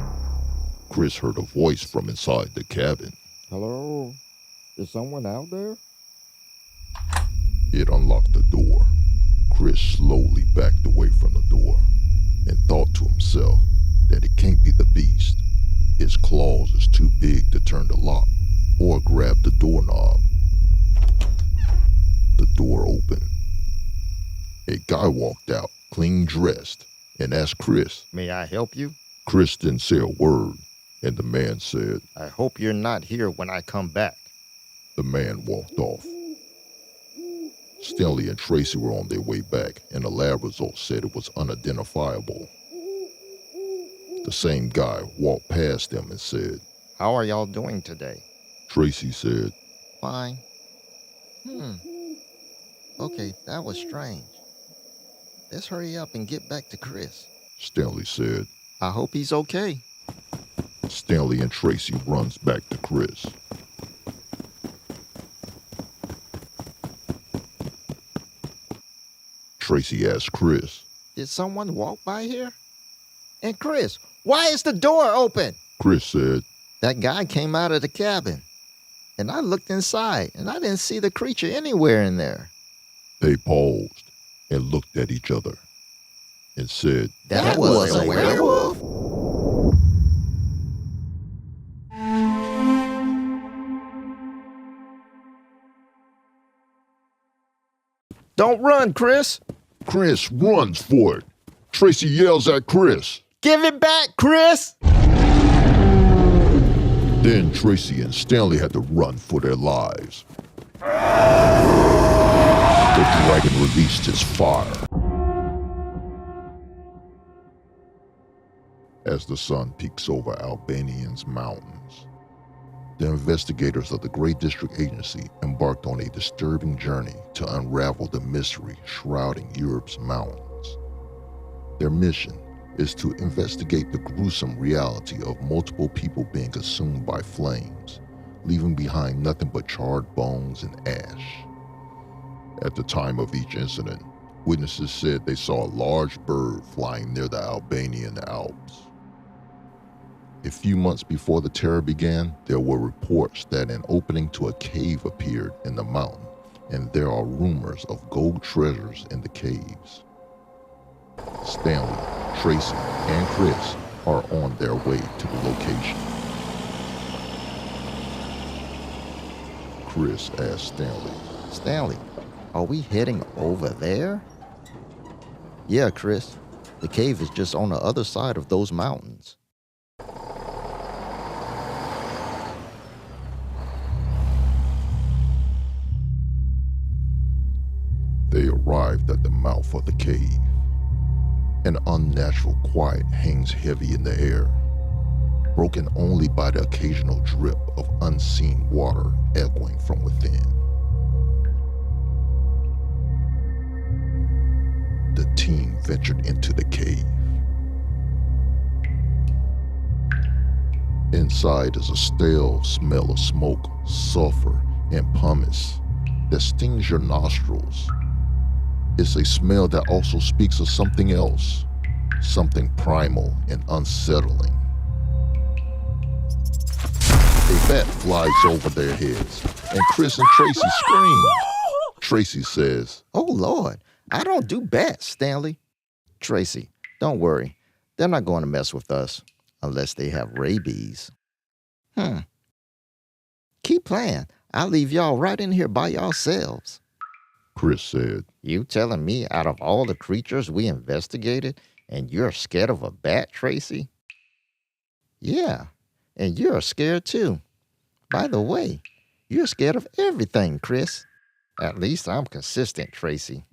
Chris heard a voice from inside the cabin. Hello? Is someone out there? It unlocked the door. Chris slowly backed away from the door and thought to himself that it can't be the beast. Its claws is too big to turn the lock or grab the doorknob. The door opened. A guy walked out, clean dressed, and asked Chris. May I help you? Chris didn't say a word, and the man said, I hope you're not here when I come back. The man walked off. Stanley and Tracie were on their way back, and the lab results said it was unidentifiable. The same guy walked past them and said, How are y'all doing today? Tracie said, Fine. Okay, that was strange. Let's hurry up and get back to Chris. Stanley said. I hope he's okay. Stanley and Tracie runs back to Chris. Tracie asked Chris. Did someone walk by here? And Chris, why is the door open? Chris said, That guy came out of the cabin. And I looked inside, and I didn't see the creature anywhere in there. They paused and looked at each other and said, That was a werewolf? Don't run, Chris. Chris runs for it. Tracie yells at Chris. Give it back, Chris. Then Tracie and Stanley had to run for their lives. The dragon released its fire. As the sun peaks over Albanian's mountains, the investigators of the Great District Agency embarked on a disturbing journey to unravel the mystery shrouding Europe's mountains. Their mission is to investigate the gruesome reality of multiple people being consumed by flames, leaving behind nothing but charred bones and ash. At the time of each incident, witnesses said they saw a large bird flying near the Albanian Alps. A few months before the terror began, there were reports that an opening to a cave appeared in the mountain, and there are rumors of gold treasures in the caves. Stanley, Tracie, and Chris are on their way to the location. Chris asked Stanley, Stanley, are we heading over there? Yeah, Chris. The cave is just on the other side of those mountains. arrived at the mouth of the cave. An unnatural quiet hangs heavy in the air, broken only by the occasional drip of unseen water echoing from within. The team ventured into the cave. Inside is a stale smell of smoke, sulfur, and pumice that stings your nostrils. It's a smell that also speaks of something else, something primal and unsettling. A bat flies over their heads, and Chris and Tracie scream. Tracie says, Oh, Lord, I don't do bats, Stanley. Tracie, don't worry. They're not going to mess with us unless they have rabies. Keep playing. I'll leave y'all right in here by yourselves. Chris said, You telling me out of all the creatures we investigated, and you're scared of a bat, Tracie? Yeah, and you're scared too. By the way, you're scared of everything, Chris. At least I'm consistent, Tracie.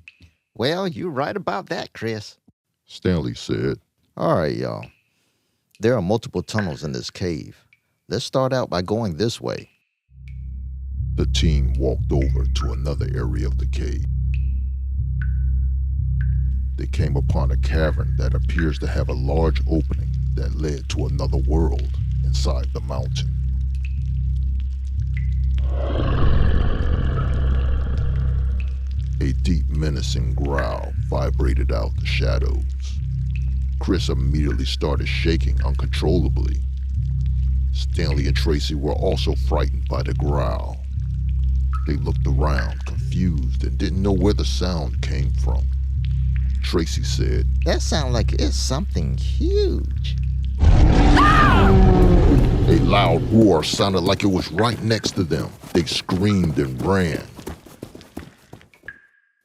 Well, you're right about that, Chris. Stanley said, All right, y'all. There are multiple tunnels in this cave. Let's start out by going this way. The team walked over to another area of the cave. They came upon a cavern that appears to have a large opening that led to another world inside the mountain. A deep, menacing growl vibrated out the shadows. Chris immediately started shaking uncontrollably. Stanley and Tracie were also frightened by the growl. They looked around, confused, and didn't know where the sound came from. Tracie said, That sounds like it's something huge. A loud roar sounded like it was right next to them. They screamed and ran.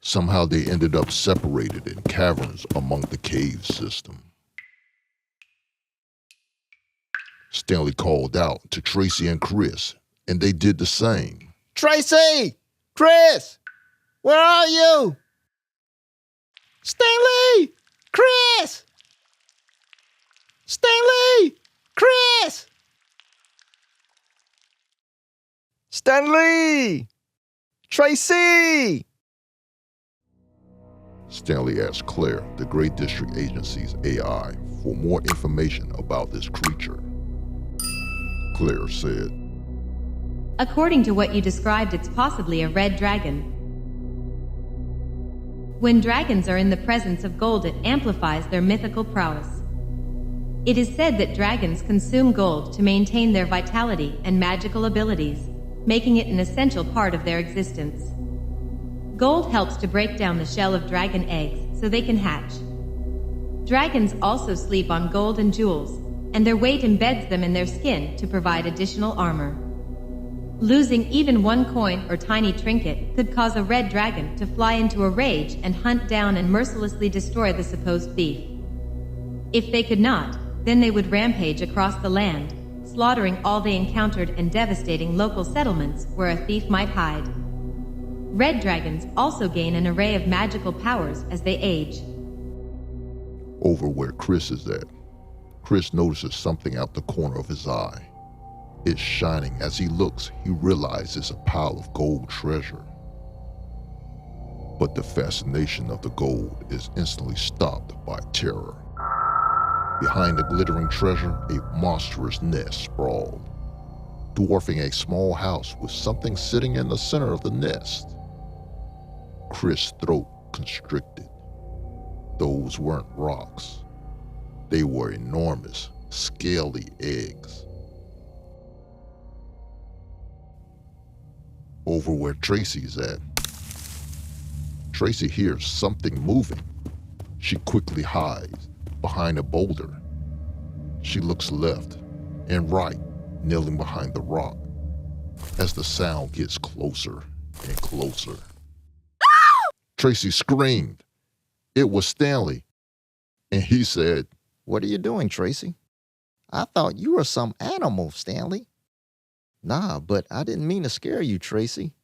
Somehow they ended up separated in caverns among the cave system. Stanley called out to Tracie and Chris, and they did the same. Tracie! Chris! Where are you? Stanley! Chris! Stanley! Chris! Stanley! Tracie! Stanley asked Claire, the Great District Agency's AI, for more information about this creature. Claire said, According to what you described, it's possibly a red dragon. When dragons are in the presence of gold, it amplifies their mythical prowess. It is said that dragons consume gold to maintain their vitality and magical abilities, making it an essential part of their existence. Gold helps to break down the shell of dragon eggs so they can hatch. Dragons also sleep on gold and jewels, and their weight embeds them in their skin to provide additional armor. Losing even one coin or tiny trinket could cause a red dragon to fly into a rage and hunt down and mercilessly destroy the supposed thief. If they could not, then they would rampage across the land, slaughtering all they encountered and devastating local settlements where a thief might hide. Red dragons also gain an array of magical powers as they age. over where Chris is at. Chris notices something out the corner of his eye. It's shining. As he looks, he realizes it's a pile of gold treasure. But the fascination of the gold is instantly stopped by terror. Behind the glittering treasure, a monstrous nest sprawled, dwarfing a small house with something sitting in the center of the nest. Chris' throat constricted. Those weren't rocks. They were enormous, scaly eggs. Over where Tracie's at, Tracie hears something moving. She quickly hides behind a boulder. She looks left and right, kneeling behind the rock, as the sound gets closer and closer. Tracie screamed. It was Stanley, and he said, "What are you doing, Tracie? I thought you were some animal, Stanley." "Nah, but I didn't mean to scare you, Tracie."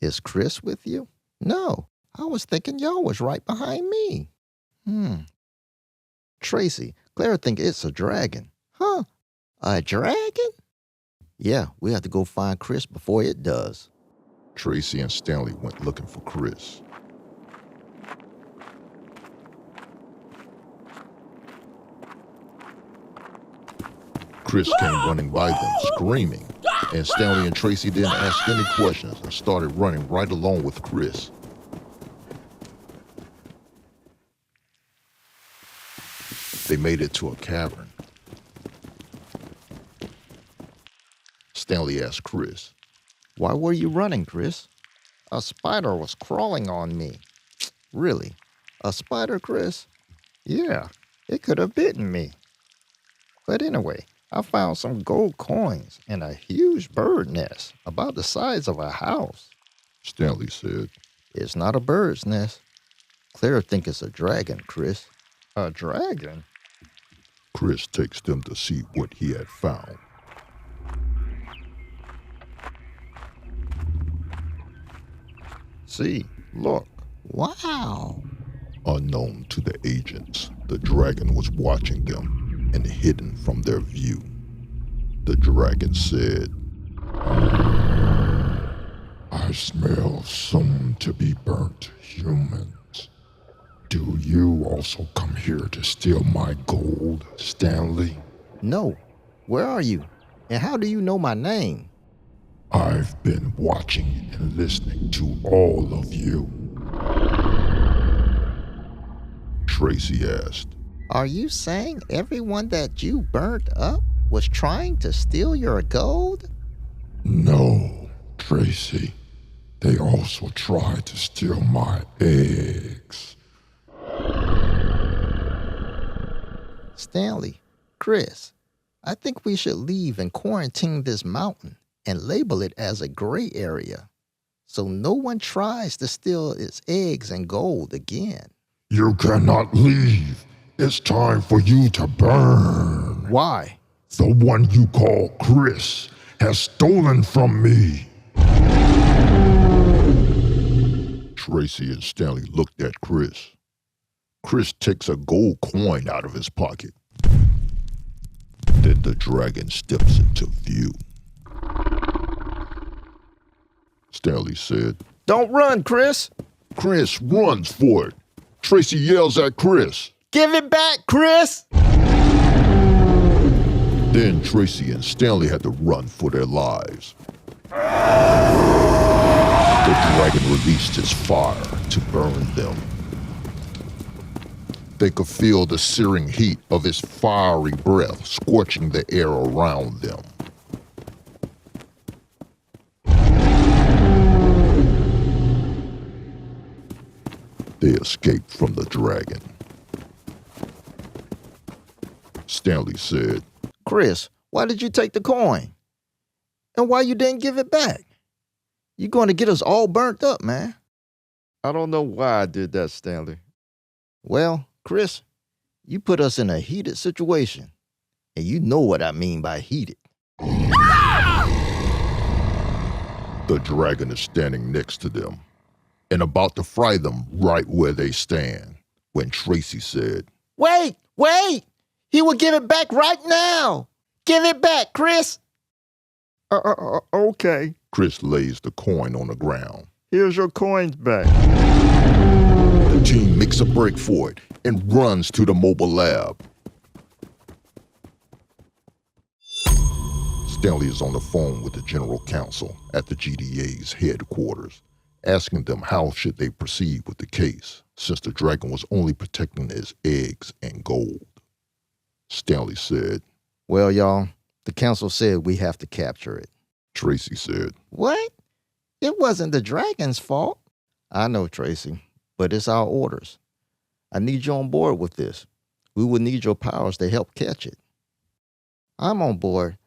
"Is Chris with you?" "No, I was thinking y'all was right behind me. Tracie, Claire think it's a dragon. Huh? A dragon? Yeah, we have to go find Chris before it does. Tracie and Stanley went looking for Chris. Chris came running by them, screaming, and Stanley and Tracie didn't ask any questions and started running right along with Chris. They made it to a cavern. Stanley asked Chris, Why were you running, Chris? A spider was crawling on me. Really? A spider, Chris? Yeah, it could have bitten me. But anyway, I found some gold coins in a huge bird nest about the size of a house. Stanley said. It's not a bird's nest. Claire think it's a dragon, Chris. A dragon? Chris takes them to see what he had found. See, look. Wow. Unknown to the agents, the dragon was watching them and hidden from their view. The dragon said, I smell soon-to-be-burnt humans. Do you also come here to steal my gold, Stanley? No. Where are you? And how do you know my name? I've been watching and listening to all of you. Tracie asked. Are you saying everyone that you burnt up was trying to steal your gold? No, Tracie. They also tried to steal my eggs. Stanley, Chris, I think we should leave and quarantine this mountain and label it as a gray area so no one tries to steal its eggs and gold again. You cannot leave. It's time for you to burn. Why? The one you call Chris has stolen from me. Tracie and Stanley looked at Chris. Chris takes a gold coin out of his pocket. Then the dragon steps into view. Stanley said, Don't run, Chris! Chris runs for it. Tracie yells at Chris. Give it back, Chris! Then Tracie and Stanley had to run for their lives. The dragon released its fire to burn them. They could feel the searing heat of its fiery breath scorching the air around them. They escaped from the dragon. Stanley said, Chris, why did you take the coin? And why you didn't give it back? You're going to get us all burnt up, man. I don't know why I did that, Stanley. Well, Chris, you put us in a heated situation. And you know what I mean by heated. the dragon is standing next to them and about to fry them right where they stand when Tracie said, Wait! He will give it back right now! Give it back, Chris! Okay. Chris lays the coin on the ground. Here's your coins back. The team makes a break for it and runs to the mobile lab. Stanley is on the phone with the general counsel at the GDA's headquarters, asking them how should they proceed with the case, since the dragon was only protecting his eggs and gold. Stanley said, Well, y'all, the council said we have to capture it. Tracie said, What? It wasn't the dragon's fault. I know, Tracie, but it's our orders. I need you on board with this. We will need your powers to help catch it. I'm on board,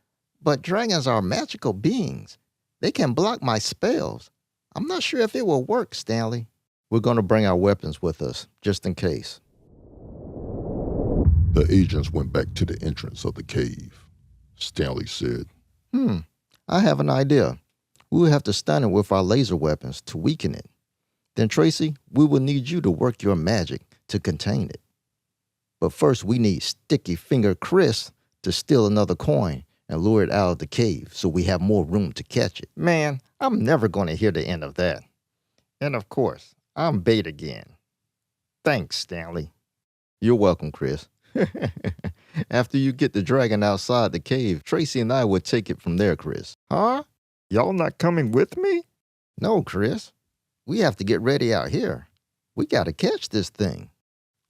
but dragons are magical beings. They can block my spells. I'm not sure if it will work, Stanley. We're going to bring our weapons with us, just in case. The agents went back to the entrance of the cave. Stanley said, I have an idea. We will have to stun it with our laser weapons to weaken it. Then, Tracie, we will need you to work your magic to contain it. But first, we need Sticky Finger Chris to steal another coin and lure it out of the cave so we have more room to catch it. Man, I'm never going to hear the end of that. And of course, I'm bait again. Thanks, Stanley. You're welcome, Chris. After you get the dragon outside the cave, Tracie and I will take it from there, Chris. Huh? Y'all not coming with me? No, Chris. We have to get ready out here. We got to catch this thing.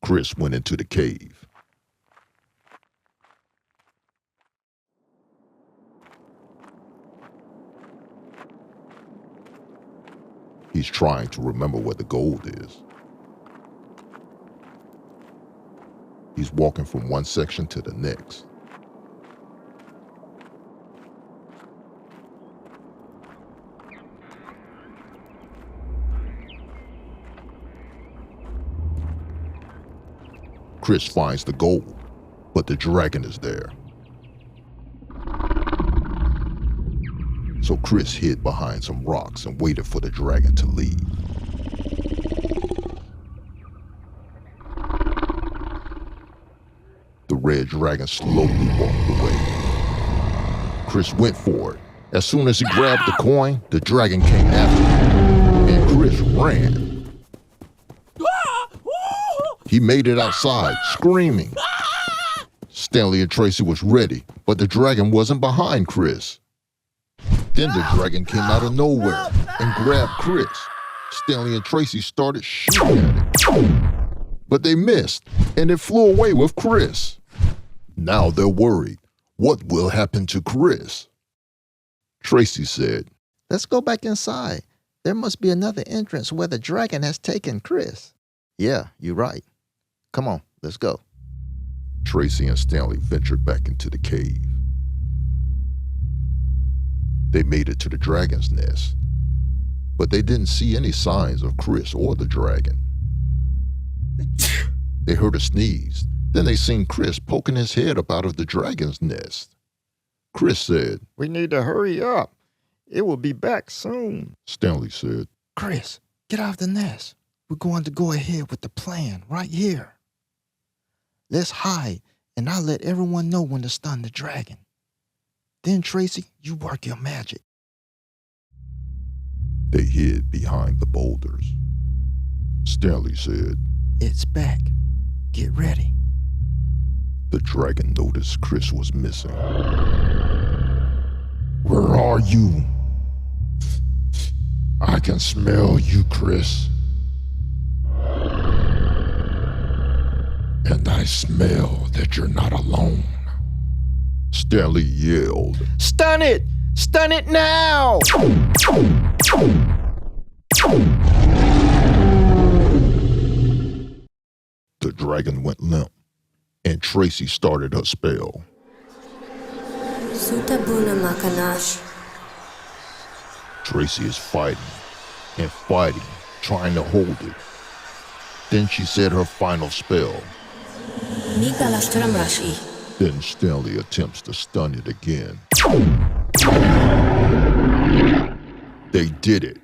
Chris went into the cave. He's trying to remember where the gold is. He's walking from one section to the next. Chris finds the gold, but the dragon is there. So Chris hid behind some rocks and waited for the dragon to leave. The red dragon slowly walked away. Chris went for it. As soon as he grabbed the coin, the dragon came after him, and Chris ran. He made it outside, screaming. Stanley and Tracie was ready, but the dragon wasn't behind Chris. Then the dragon came out of nowhere and grabbed Chris. Stanley and Tracie started shooting at it, but they missed, and it flew away with Chris. Now they're worried. What will happen to Chris? Tracie said, Let's go back inside. There must be another entrance where the dragon has taken Chris. Yeah, you're right. Come on, let's go. Tracie and Stanley ventured back into the cave. They made it to the dragon's nest, but they didn't see any signs of Chris or the dragon. They heard a sneeze. Then they seen Chris poking his head up out of the dragon's nest. Chris said, We need to hurry up. It will be back soon. Stanley said, Chris, get out of the nest. We're going to go ahead with the plan right here. Let's hide, and I'll let everyone know when to stun the dragon. Then, Tracie, you work your magic. They hid behind the boulders. Stanley said, It's back. Get ready. The dragon noticed Chris was missing. Where are you? I can smell you, Chris. And I smell that you're not alone. Stanley yelled. Stun it! Stun it now! The dragon went limp, and Tracie started her spell. Sutabuna Makanash. Tracie is fighting and fighting, trying to hold it. Then she said her final spell. Mikalashtaramrashi. Then Stanley attempts to stun it again. They did it.